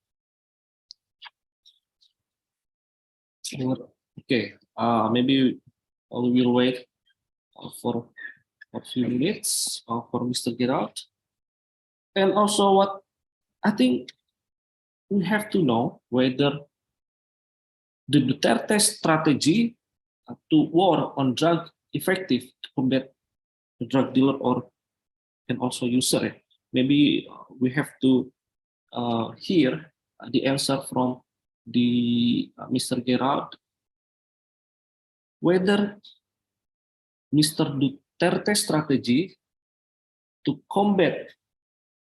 Okay, maybe we will wait for a few minutes for Mr. Gerald. And also what I think we have to know whether the Duterte strategy to war on drug effective to combat the drug dealer or and also user. Maybe we have to hear the answer from the Mr. Gerald whether Mr. Duterte strategy to combat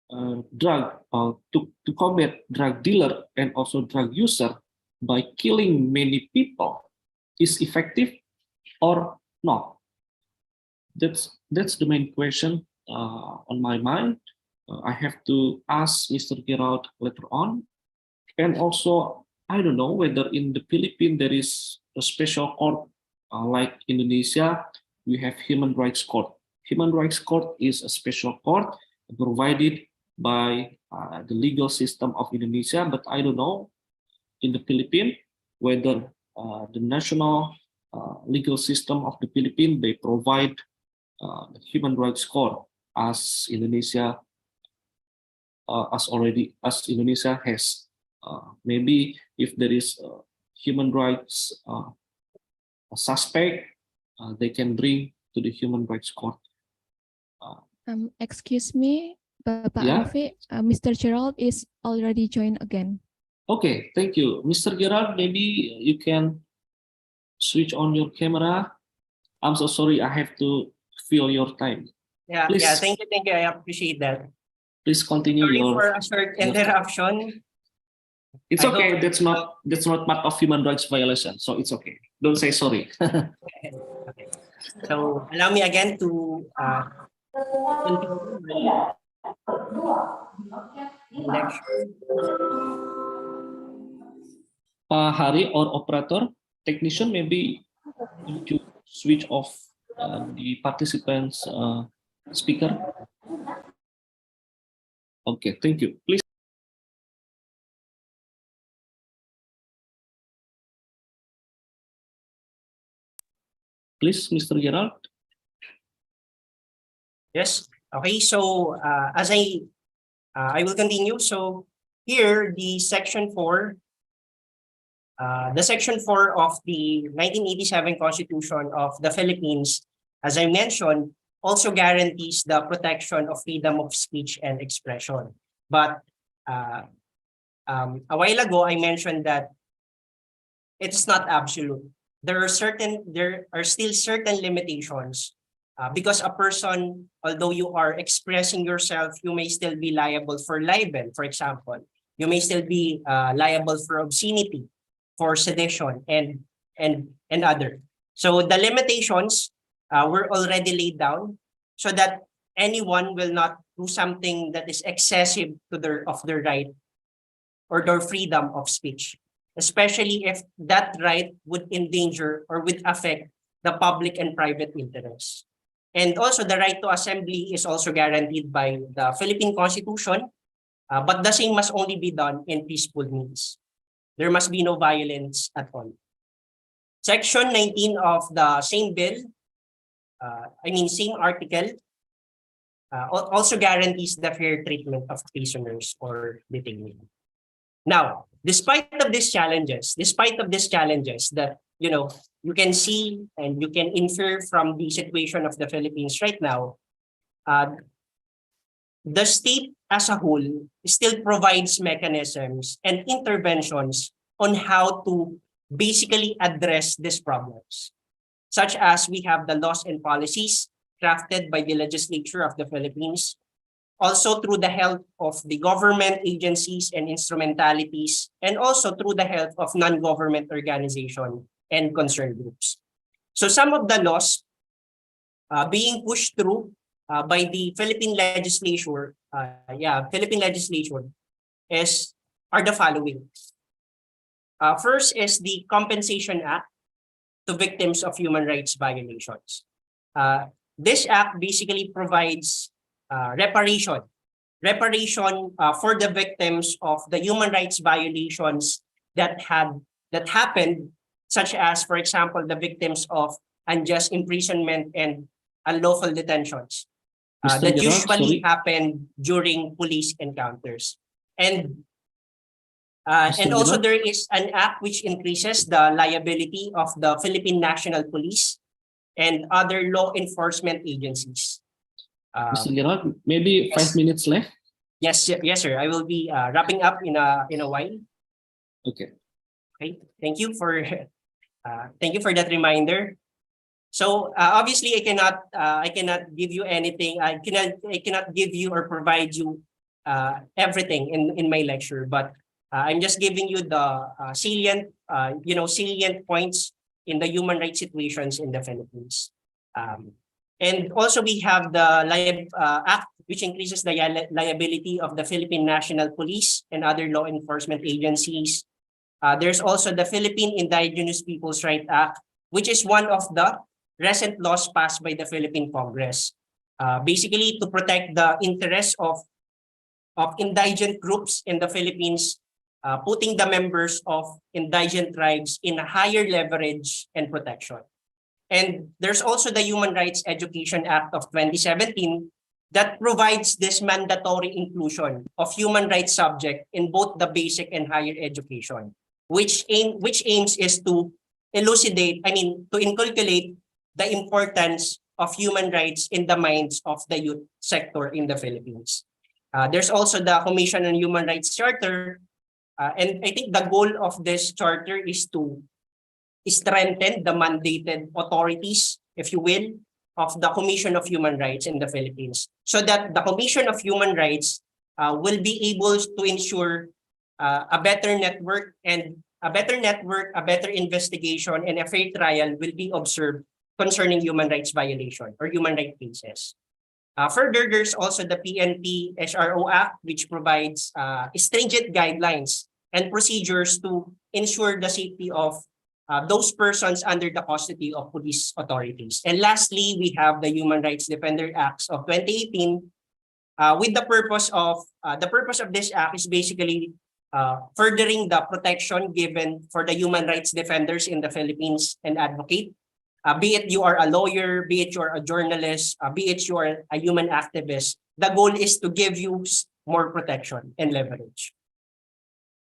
to combat drug dealer and also drug user by killing many people is effective or not. That's the main question on my mind. I have to ask Mr. Gerald later on. And also, I don't know whether in the Philippines there is a special court like Indonesia, we have human rights court. Human rights court is a special court provided by the legal system of Indonesia, but I don't know in the Philippines whether the national legal system of the Philippines, they provide the human rights court as Indonesia as Indonesia has. Maybe if there is a human rights suspect, they can bring to the human rights court. Excuse me, Bapak Yeah? Alfi, Mr. Gerald is already joined again. Okay, thank you. Mr. Gerald, maybe you can switch on your camera. I'm so sorry, I have to fill your time. Yeah, Please. yeah. Thank you. I appreciate that. Please continue Sorry your. for a short interruption. It's I okay. hope- That's not part of human rights violation, so it's okay. Don't say sorry. Okay. So allow me again to continue my lecture. Hari or operator, technician, maybe you to switch off the participants' speaker. Okay, thank you. Please. Please, Mr. Gerald. Yes. Okay. So as I will continue. So here the section 4. The Section 4 of the 1987 Constitution of the Philippines, as I mentioned, also guarantees the protection of freedom of speech and expression. But a while ago, I mentioned that it's not absolute. There are still certain limitations because a person, although you are expressing yourself, you may still be liable for libel, for example. You may still be liable for obscenity, for sedition, and other. So the limitations were already laid down so that anyone will not do something that is excessive to their right or their freedom of speech, especially if that right would endanger or would affect the public and private interests. And also the right to assembly is also guaranteed by the Philippine Constitution, but the same must only be done in peaceful means. There must be no violence at all. Section 19 of the same bill, same article, also guarantees the fair treatment of prisoners or detainees. Now, despite of these challenges that you can see and you can infer from the situation of the Philippines right now, the state as a whole still provides mechanisms and interventions on how to basically address these problems, such as we have the laws and policies crafted by the legislature of the Philippines, also through the help of the government agencies and instrumentalities, and also through the help of non-government organizations and concerned groups. So some of the laws being pushed through by the Philippine legislature, are the following. First is the Compensation Act to victims of human rights violations. This act basically provides reparation for the victims of the human rights violations that happened, such as, for example, the victims of unjust imprisonment and unlawful detentions that usually happen during police encounters. And also there is an act which increases the liability of the Philippine National Police and other law enforcement agencies. Mr. Gerard, maybe 5 minutes left. Yes, sir. I will be wrapping up in a while. Okay. Okay. Thank you for that reminder. So obviously, I cannot give you anything. I cannot give you or provide you everything in my lecture. But I'm just giving you the salient points in the human rights situations in the Philippines. And also we have the Act, which increases the liability of the Philippine National Police and other law enforcement agencies. There's also the Philippine Indigenous Peoples' Rights Act, which is one of the recent laws passed by the Philippine Congress, basically to protect the interests of indigent groups in the Philippines, putting the members of indigent tribes in a higher leverage and protection. And there's also the Human Rights Education Act of 2017 that provides this mandatory inclusion of human rights subject in both the basic and higher education, which aims is to to inculcate the importance of human rights in the minds of the youth sector in the Philippines. There's also the Commission on Human Rights Charter, and I think the goal of this charter is to strengthen the mandated authorities, if you will, of the Commission of Human Rights in the Philippines, so that the Commission of Human Rights will be able to ensure a better network, a better investigation, and a fair trial will be observed concerning human rights violation or human rights cases. Further, there's also the PNP SRO Act, which provides stringent guidelines and procedures to ensure the safety of those persons under the custody of police authorities. And lastly, we have the Human Rights Defender Acts of 2018, with the purpose of this act is basically furthering the protection given for the human rights defenders in the Philippines and advocate. Be it you are a lawyer, be it you are a journalist, be it you are a human activist, the goal is to give you more protection and leverage.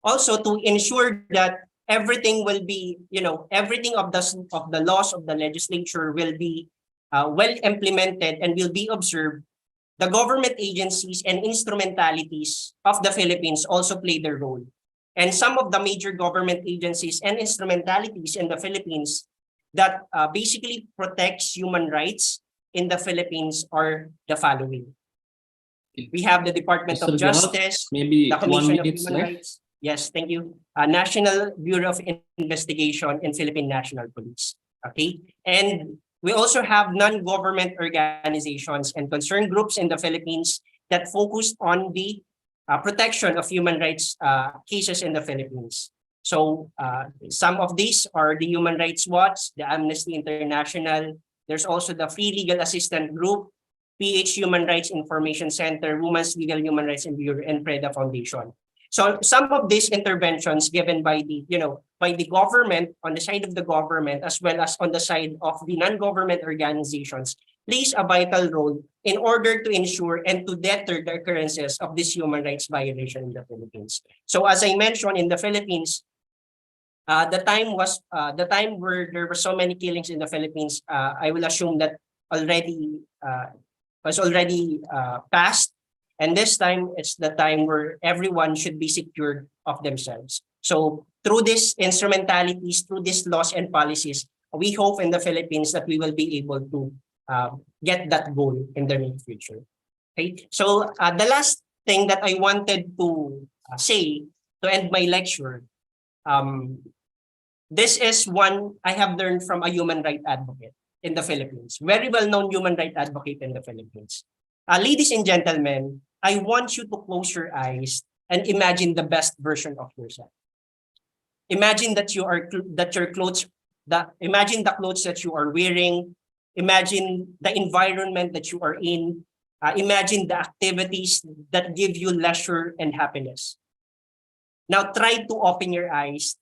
Also, to ensure that everything will be, everything of the laws of the legislature will be well implemented and will be observed, the government agencies and instrumentalities of the Philippines also play their role. And some of the major government agencies and instrumentalities in the Philippines that basically protects human rights in the Philippines are the following. We have the Department of Justice, maybe the Commission 1 of minute Human left. Rights. Yes, thank you. National Bureau of Investigation and Philippine National Police. Okay, and we also have non-government organizations and concerned groups in the Philippines that focused on the protection of human rights cases in the Philippines. So some of these are the Human Rights Watch, the Amnesty International. There's also the Free Legal Assistance Group, PH Human Rights Information Center, Women's Legal Human Rights Bureau, and PREDA Foundation. So some of these interventions given by the, by the government, on the side of the government, as well as on the side of the non-government organizations, plays a vital role in order to ensure and to deter the occurrences of this human rights violation in the Philippines. So as I mentioned, in the Philippines, the time where there were so many killings in the Philippines, I will assume that already was already passed. And this time, it's the time where everyone should be secured of themselves. So through these instrumentalities, through these laws and policies, we hope in the Philippines that we will be able to get that goal in the near future. Okay. So the last thing that I wanted to say to end my lecture, this is one I have learned from a human rights advocate in the Philippines, very well-known human rights advocate in the Philippines. Ladies and gentlemen, I want you to close your eyes and imagine the best version of yourself. Imagine that imagine the clothes that you are wearing. Imagine the environment that you are in. Imagine the activities that give you leisure and happiness. Now try to open your eyes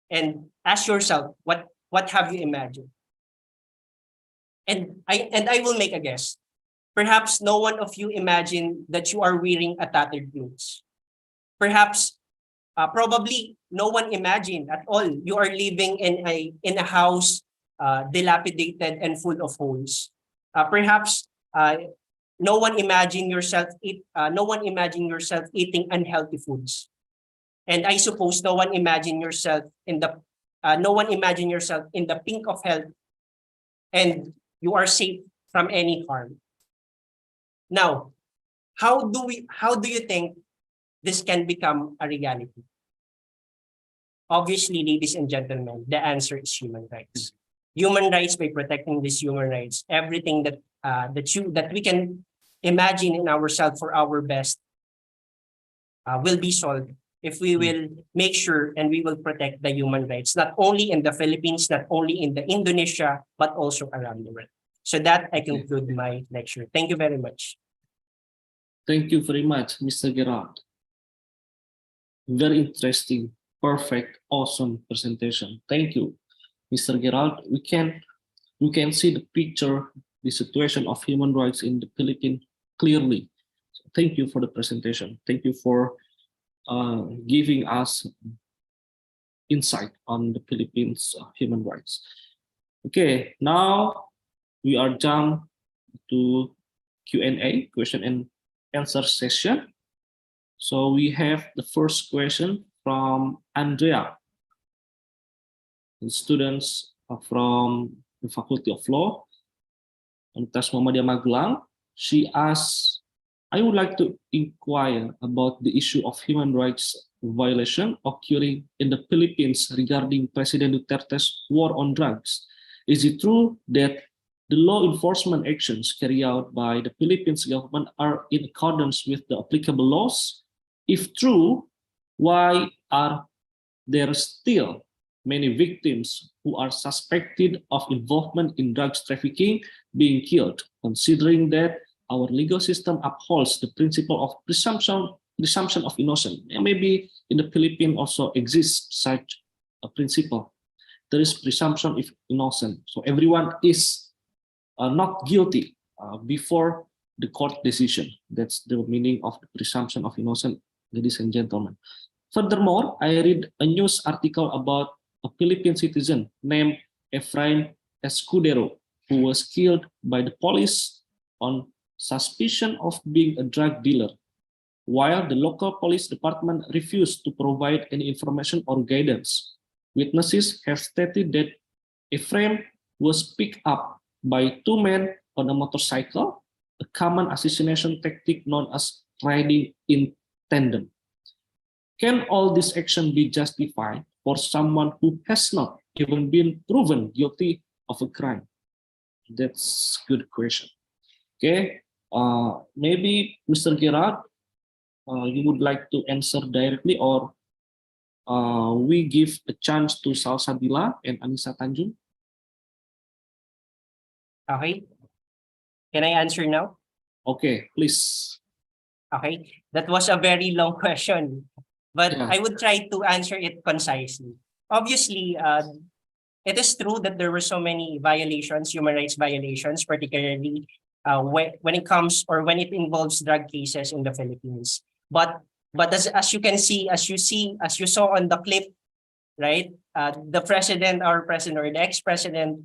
and ask yourself, what have you imagined? And I will make a guess. Perhaps no one of you imagined that you are wearing a tattered clothes. Perhaps, probably no one imagined at all you are living in a house dilapidated and full of holes. Perhaps no one imagined yourself eating unhealthy foods. And I suppose no one imagined yourself in the pink of health, and you are safe from any harm. Now, how do you think this can become a reality? Obviously, ladies and gentlemen, the answer is human rights. Human rights, by protecting these human rights, everything that we can imagine in ourselves for our best will be solved if we will make sure and we will protect the human rights, not only in the Philippines, not only in the Indonesia, but also around the world. So that I conclude my lecture. Thank you very much. Thank you very much, Mr. Gerard. Very interesting, perfect, awesome presentation. Thank you, Mr. Gerard. We can see the picture, the situation of human rights in the Philippines clearly. So thank you for the presentation. Thank you for giving us insight on the Philippines human rights. Okay, now we are jump to Q&A, question and answer session. So we have the first question from Andrea, the students from the Faculty of Law, Universitas Muhammadiyah Magelang. She asks, I would like to inquire about the issue of human rights violation occurring in the Philippines regarding President Duterte's war on drugs. Is it true that the law enforcement actions carried out by the Philippines government are in accordance with the applicable laws? If true, why are there still many victims who are suspected of involvement in drugs trafficking being killed, considering that our legal system upholds the principle of presumption of innocence? And maybe in the Philippines also exists such a principle. There is presumption of innocence. So everyone is not guilty before the court decision. That's the meaning of the presumption of innocence, ladies and gentlemen. Furthermore, I read a news article about a Philippine citizen named Efrain Escudero, who was killed by the police on suspicion of being a drug dealer, while the local police department refused to provide any information or guidance. Witnesses have stated that Efrain was picked up by two men on a motorcycle, a common assassination tactic known as riding in tandem. Can all this action be justified for someone who has not even been proven guilty of a crime? That's a good question. Okay, Maybe Mr. Gerard, you would like to answer directly, or we give a chance to Salsabila and Anissa Tanjung. Okay. Can I answer now? Okay, please. Okay. That was a very long question, but Yeah. I would try to answer it concisely. Obviously, it is true that there were so many violations, human rights violations, particularly when it comes or when it involves drug cases in the Philippines. But as you can see, as you saw on the clip, right? The president, our president, or the ex-president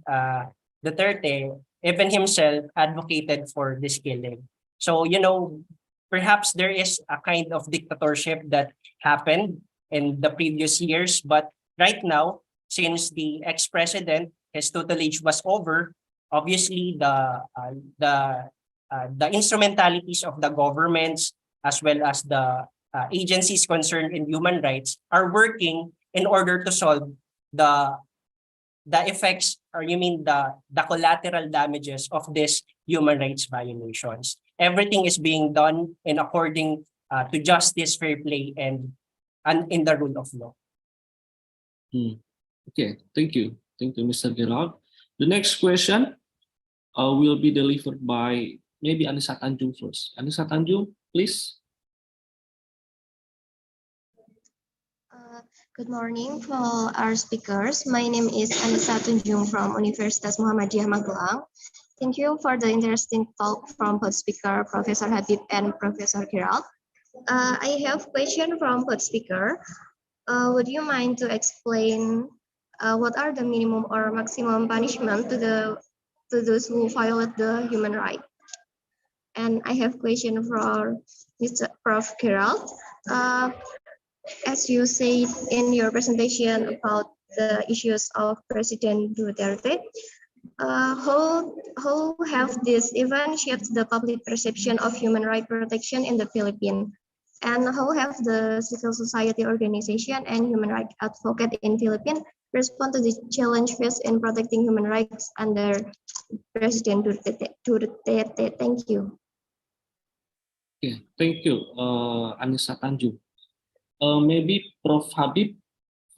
Duterte, even himself advocated for this killing. So, perhaps there is a kind of dictatorship that happened in the previous years, but right now, since the ex-president, his tutelage was over, obviously the instrumentalities of the governments as well as the agencies concerned in human rights are working in order to solve the effects, or you mean the collateral damages of these human rights violations. Everything is being done in according to justice, fair play, and in the rule of law. Okay, thank you. Thank you, Mr. Gerald. The next question will be delivered by maybe Anissa Tanjung first. Anissa Tanjung, please. Good morning for our speakers. My name is Anissa Tunjung from Universitas Muhammadiyah Magelang. Thank you for the interesting talk from both speaker, Professor Habib and Professor Gerald. I have question from both speaker. Would you mind to explain what are the minimum or maximum punishment to those who violate the human right? And I have question for Mr. Prof. Gerald. As you said in your presentation about the issues of President Duterte, how have this event shaped the public perception of human rights protection in the Philippines? And how have the civil society organization and human rights advocate in Philippines respond to the challenge faced in protecting human rights under President Duterte? Thank you. Okay, thank you, Anissa Tanjung. Maybe Prof. Habib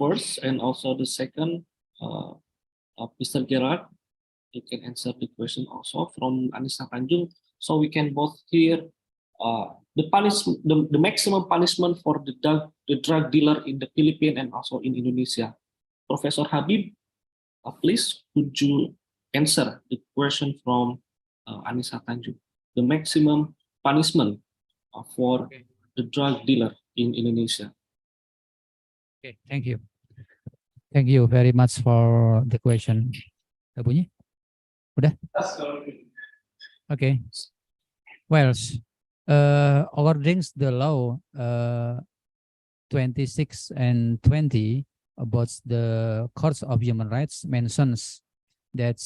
first, and also the second, Mr. Gerard. You can answer the question also from Anissa Tanjung, so we can both hear the maximum punishment for the drug dealer in the Philippines and also in Indonesia. Professor Habib, please could you answer the question from Anissa Tanjung, the maximum punishment for the drug dealer in Indonesia. Okay, thank you. Thank you very much for the question. Bunyi? Udah? Okay. Well, according to the law 26 and 20 about the Courts of Human Rights mentions that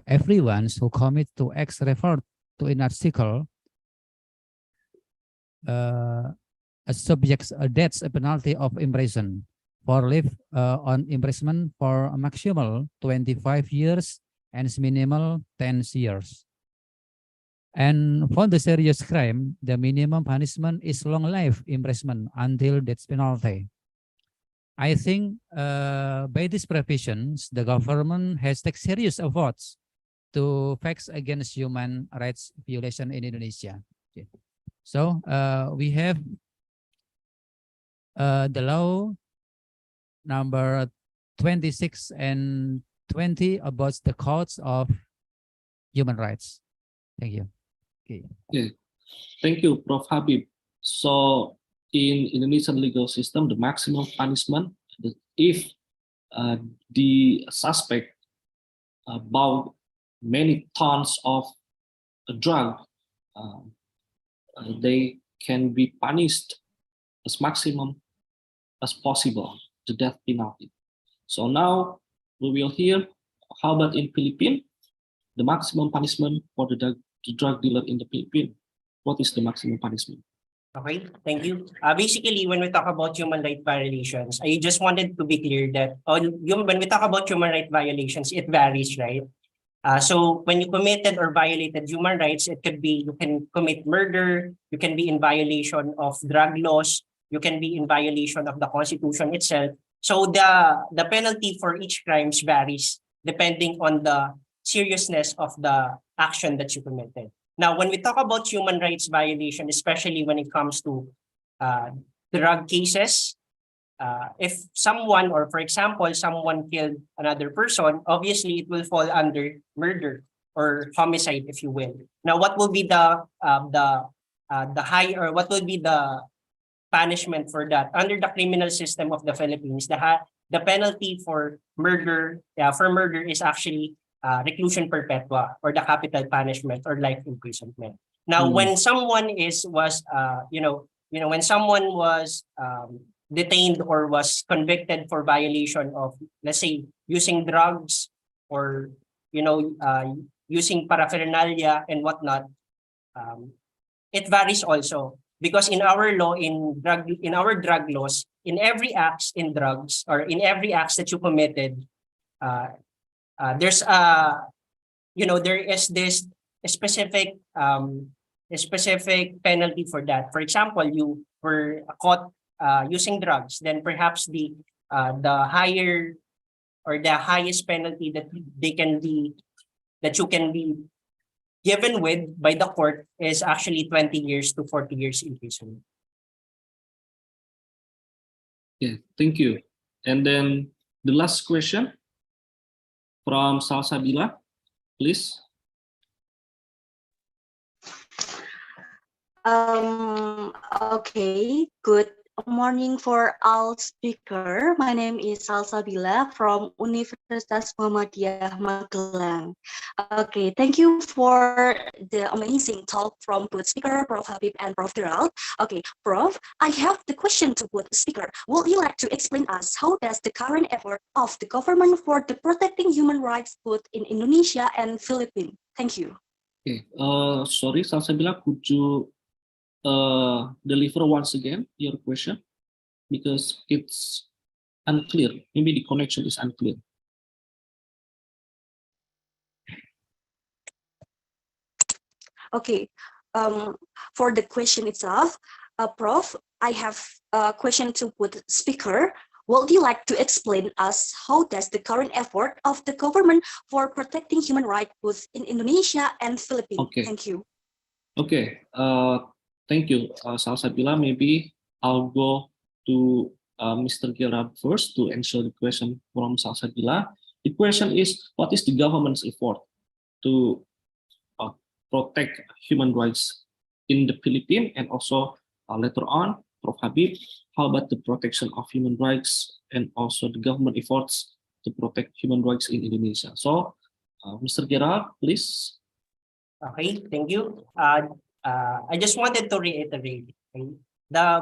everyone who commit to acts referred to in article subjects a death penalty of imprisonment for life on imprisonment for a maximal 25 years and minimal 10 years. And for the serious crime, the minimum punishment is long life imprisonment until death penalty. I think by these provisions, the government has taken serious efforts to fight against human rights violation in Indonesia. Okay. So we have the law number 26 and 20 about the courts of human rights. Thank you. Okay. Okay. Thank you, Prof. Habib. So in Indonesian legal system, the maximum punishment, if the suspect bought many tons of a drug, they can be punished as maximum as possible, the death penalty. So now we will hear how about in Philippines, the maximum punishment for the drug dealer in the Philippines. What is the maximum punishment? Okay, thank you. Basically, when we talk about human rights violations, I just wanted to be clear that when we talk about human rights violations, it varies, right? So when you committed or violated human rights, it could be you can commit murder, you can be in violation of drug laws, you can be in violation of the Constitution itself. So the penalty for each crimes varies depending on the seriousness of the action that you committed. Now, when we talk about human rights violation, especially when it comes to drug cases, if someone, or for example, someone killed another person, obviously it will fall under murder or homicide, if you will. Now, what will be the high, or what will be the punishment for that under the criminal system of the Philippines? The penalty for murder, is actually reclusion perpetua, or the capital punishment, or life imprisonment. Now, when someone when someone was detained or was convicted for violation of, let's say, using drugs, or using paraphernalia and whatnot, it varies also, because in our law, in our drug laws, in every acts in drugs, or in every acts that you committed, there's there is this specific penalty for that. For example, you were caught using drugs, then perhaps the higher, or the highest penalty that you can be given with by the court is actually 20 years to 40 years imprisonment. Yeah, thank you. And then the last question from Salsabila, please. Okay, good morning for all speaker. My name is Salsabila from Universitas Muhammadiyah Magelang. Okay, thank you for the amazing talk from both speaker, Prof. Habib and Prof. Gerald. Okay, Prof, I have the question to both speaker. Would you like to explain us how does the current effort of the government for the protecting human rights both in Indonesia and Philippines? Thank you. Okay, sorry, Salsabila, could you deliver once again your question, because it's unclear. Maybe the connection is unclear. Okay, for the question itself, Prof, I have a question to put speaker. Would you like to explain us how does the current effort of the government for protecting human rights both in Indonesia and Philippines? Okay. Thank you. Okay, thank you, Salsabila. Maybe I'll go to Mr. Gerard first to answer the question from Salsabila. The question is, what is the government's effort to protect human rights in the Philippines? And also later on, Prof. Habib, how about the protection of human rights and also the government efforts to protect human rights in Indonesia? So, Mr. Gerard, please. Okay, thank you. I just wanted to reiterate, okay,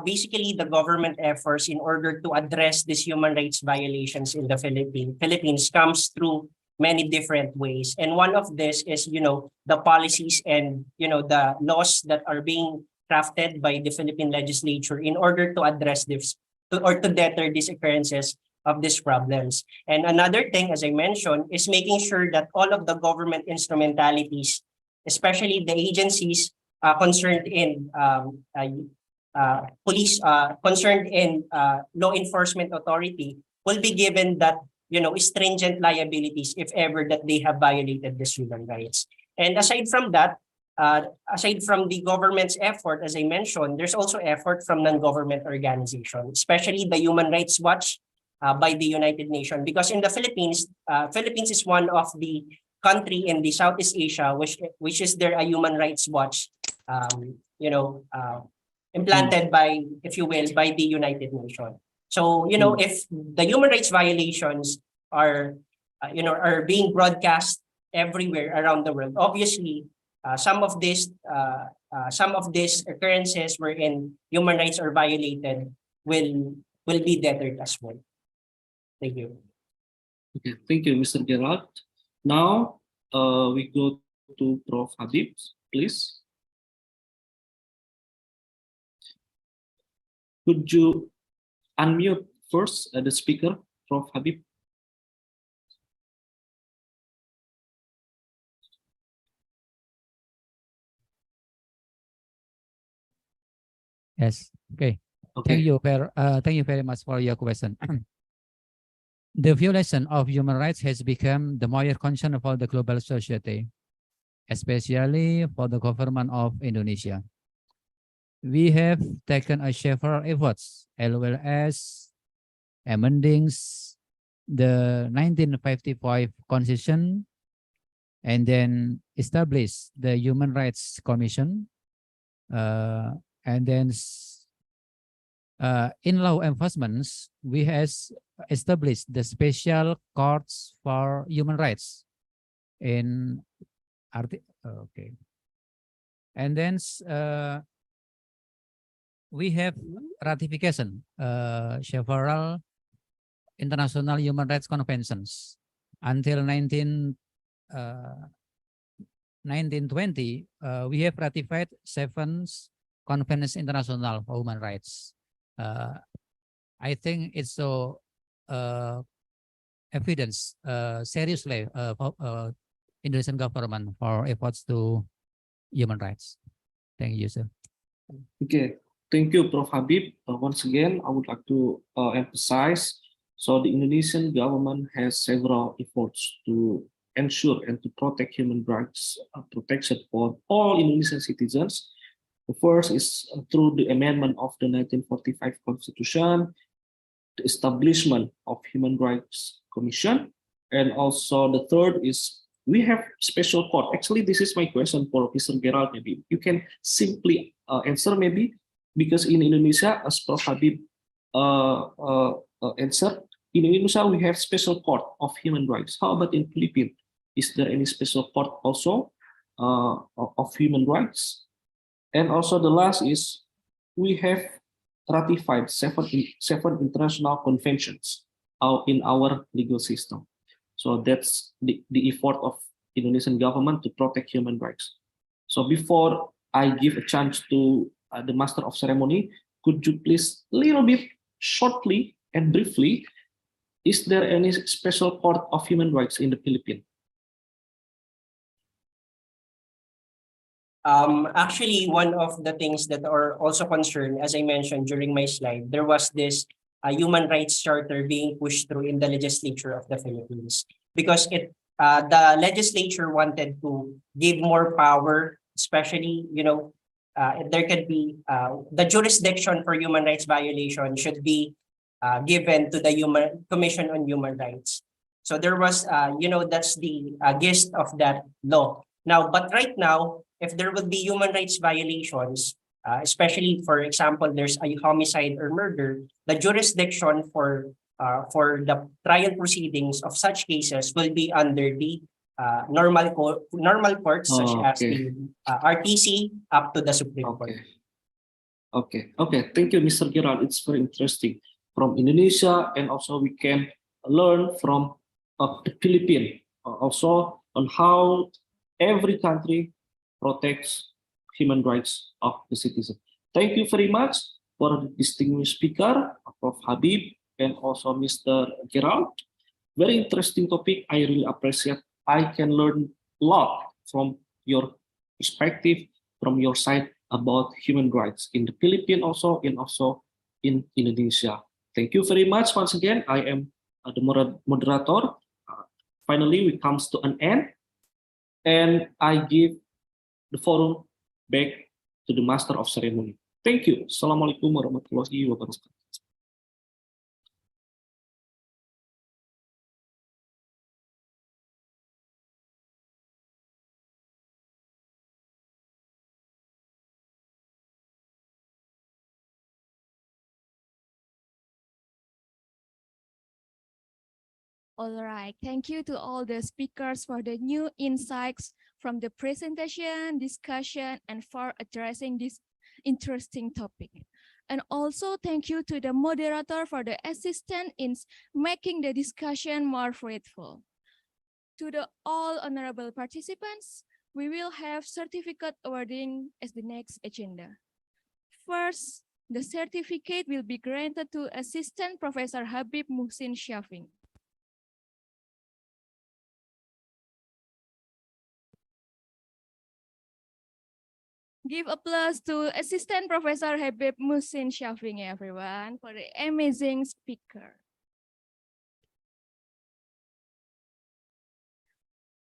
basically the government efforts in order to address these human rights violations in the Philippines comes through many different ways, and one of this is the policies and the laws that are being crafted by the Philippine legislature in order to address this, or to deter these occurrences of these problems. And another thing, as I mentioned, is making sure that all of the government instrumentalities, especially the agencies concerned in police, concerned in law enforcement authority, will be given that stringent liabilities if ever that they have violated the human rights. And aside from that, aside from the government's effort, as I mentioned, there's also effort from non-government organizations, especially the Human Rights Watch by the United Nations, because in the Philippines, Philippines is one of the country in the Southeast Asia, which is there a Human Rights Watch, implanted by, if you will, by the United Nations. So if the human rights violations are being broadcast everywhere around the world, obviously some of these occurrences wherein human rights are violated will be deterred as well. Thank you. Okay, thank you, Mr. Gerald. Now we go to Prof. Habib, please. Could you unmute first the speaker, Prof. Habib? Yes. Okay. Okay. Thank you very much for your question. The violation of human rights has become the major concern for the global society, especially for the government of Indonesia. We have taken a several efforts as well as amending the 1955 Constitution and then established the Human Rights Commission, and then in law enforcement, we has established the special courts for human rights in okay, and then we have ratification several international human rights conventions until 1920. We have ratified 7 conventions international for human rights. I think it's so evidence seriously for Indonesian government for efforts to human rights. Thank you, sir. Okay, thank you, Prof. Habib. Once again, I would like to emphasize, so the Indonesian government has several efforts to ensure and to protect human rights protection for all Indonesian citizens. The first is through the amendment of the 1945 Constitution, the establishment of Human Rights Commission, and also the third is we have special court. Actually, this is my question for Mr. Gerald. Maybe you can simply answer maybe, because in Indonesia, as Prof. Habib answered, in Indonesia we have special court of human rights. How about in Philippines? Is there any special court also of human rights? And also the last is we have ratified seven international conventions in our legal system. So that's the effort of Indonesian government to protect human rights. So before I give a chance to the Master of Ceremony, could you please a little bit shortly and briefly, is there any special court of human rights in the Philippines? Actually, one of the things that are also concerned, as I mentioned during my slide, there was this human rights charter being pushed through in the legislature of the Philippines, because the legislature wanted to give more power, especially, there could be the jurisdiction for human rights violation should be given to the Commission on Human Rights. So there was, that's the gist of that law. Now, but right now, if there will be human rights violations, especially, for example, there's a homicide or murder, the jurisdiction for the trial proceedings of such cases will be under the normal courts, such as the RTC up to the Supreme Court. Okay. Thank you, Mr. Gerald. It's very interesting from Indonesia, and also we can learn from the Philippines also on how every country protects human rights of the citizen. Thank you very much for the distinguished speaker, Prof. Habib, and also Mr. Gerald. Very interesting topic. I really appreciate. I can learn a lot from your perspective, from your side about human rights in the Philippines also, and also in Indonesia. Thank you very much once again. I am the moderator. Finally, we comes to an end, and I give the forum back to the Master of Ceremony. Thank you. Assalamualaikum warahmatullahi wabarakatuh. All right, thank you to all the speakers for the new insights from the presentation, discussion, and for addressing this interesting topic. And also thank you to the moderator for the assistance in making the discussion more fruitful. To the all honorable participants, we will have certificate awarding as the next agenda. First, the certificate will be granted to Assistant Professor Habib Muhsin Syafing. Give applause to Assistant Professor Habib Musin Shafiq, everyone, for the amazing speaker.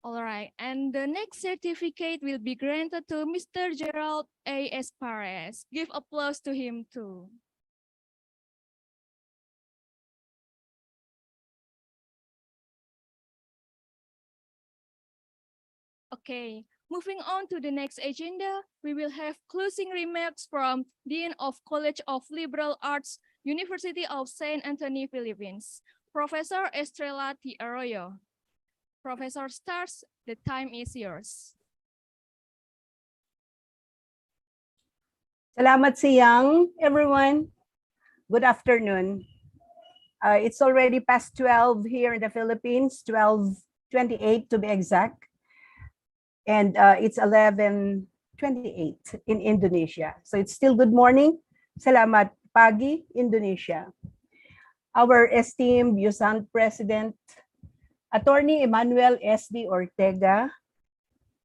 All right, and the next certificate will be granted to Mr. Gerald A. Experies. Give applause to him too. Okay, moving on to the next agenda, we will have closing remarks from Dean of College of Liberal Arts, University of Saint Anthony, Philippines, Professor Estrella T. Arroyo. Professor Stars, the time is yours. Salamat siyang, everyone. Good afternoon. It's already past 12 here in the Philippines, 12:28 to be exact. And it's 11:28 in Indonesia. So it's still good morning. Salamat pagi, Indonesia. Our esteemed USANT President, Attorney Emmanuel S.D. Ortega,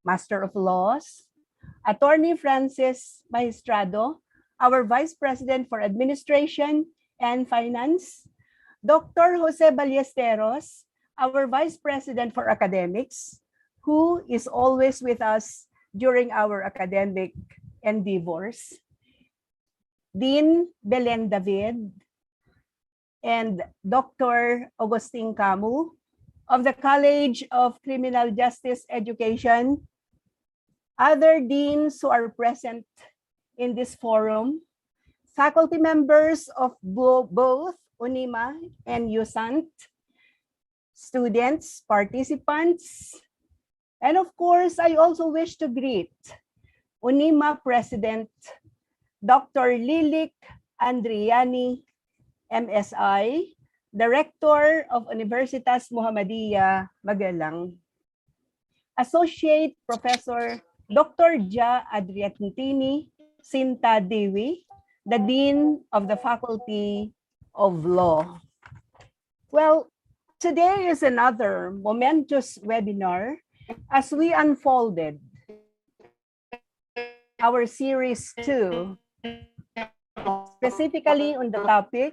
Master of Laws, Attorney Francis Maestrado, our Vice President for Administration and Finance, Dr. Jose Ballesteros, our Vice President for Academics, who is always with us during our academic endeavors, Dean Belen David, and Dr. Agustin Camu of the College of Criminal Justice Education, other deans who are present in this forum, faculty members of both UNIMA and USANT, students, participants, and of course, I also wish to greet UNIMA President Dr. Lilik Andriani, MSI, Director of Universitas Muhammadiyah, Magalang, Associate Professor Dr. Ja Adriantini Sinta Dewi, the Dean of the Faculty of Law. Well, today is another momentous webinar as we unfolded our series 2, specifically on the topic,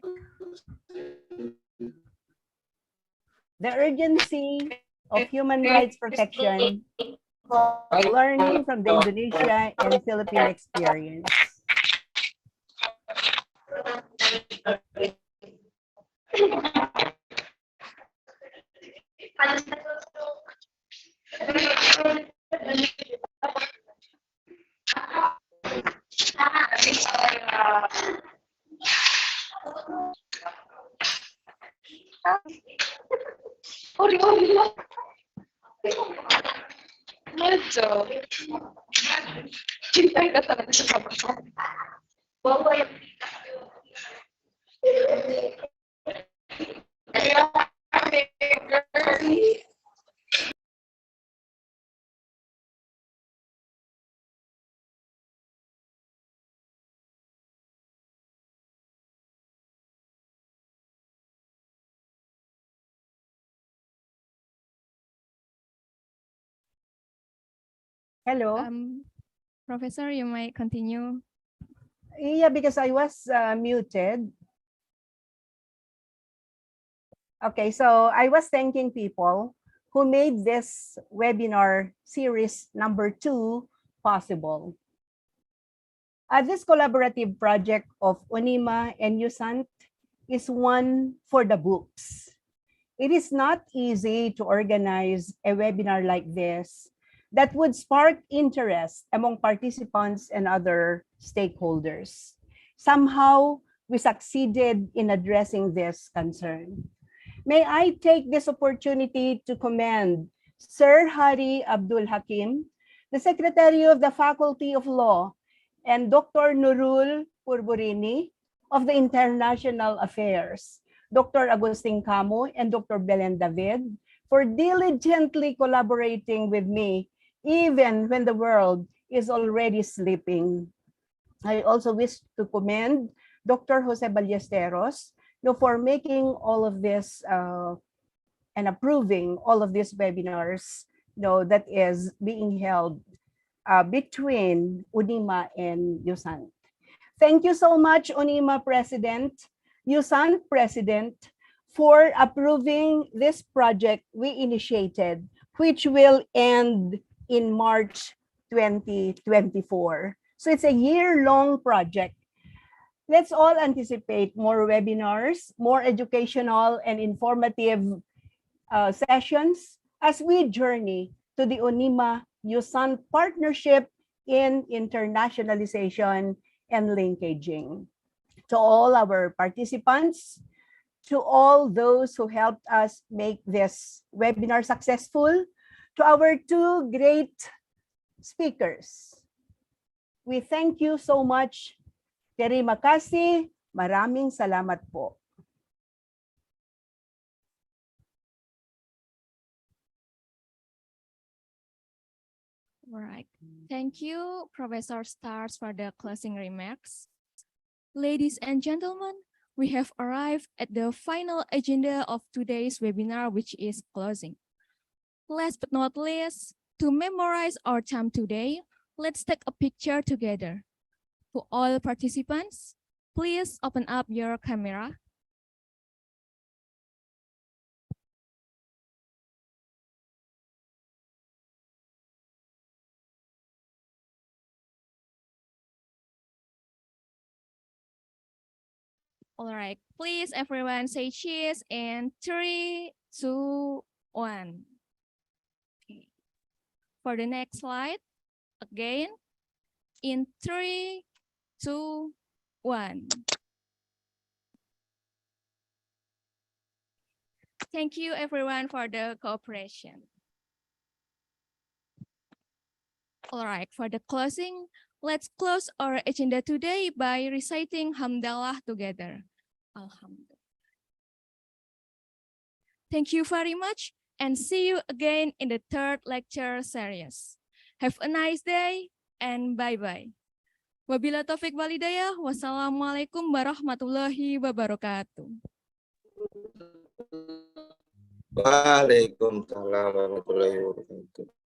the urgency of human rights protection, learning from the Indonesia and Philippine experience. Hello. Professor, you might continue. Yeah, because I was muted. Okay, so I was thanking people who made this webinar series number 2 possible. This collaborative project of UNIMA and USANT is one for the books. It is not easy to organize a webinar like this that would spark interest among participants and other stakeholders. Somehow, we succeeded in addressing this concern. May I take this opportunity to commend Sir Hari Abdul Hakim, the Secretary of the Faculty of Law, and Dr. Nurul Purburini of the International Affairs, Dr. Agustin Camu and Dr. Belen David, for diligently collaborating with me even when the world is already sleeping. I also wish to commend Dr. Jose Ballesteros for making all of this and approving all of these webinars that is being held between UNIMA and USANT. Thank you so much, UNIMA President, USANT President, for approving this project we initiated, which will end in March 2024. So it's a year-long project. Let's all anticipate more webinars, more educational and informative sessions as we journey to the UNIMA-USANT partnership in internationalization and linkaging. To all our participants, to all those who helped us make this webinar successful, to our two great speakers, we thank you so much. Terima kasih, maraming salamat po. All right. Thank you, Professor Stars, for the closing remarks. Ladies and gentlemen, we have arrived at the final agenda of today's webinar, which is closing. Last but not least, to memorize our time today, let's take a picture together. To all participants, please open up your camera. All right, please everyone say cheers in 3, 2, 1. Okay. For the next slide, again, in 3, 2, 1. Thank you everyone for the cooperation. All right, for the closing, let's close our agenda today by reciting Hamdalah together. Alhamdulillah. Thank you very much and see you again in the third lecture series. Have a nice day and bye-bye. Wabila taufik walhidayah, wassalamualaikum warahmatullahi wabarakatuh. Waalaikumsalam warahmatullahi wabarakatuh.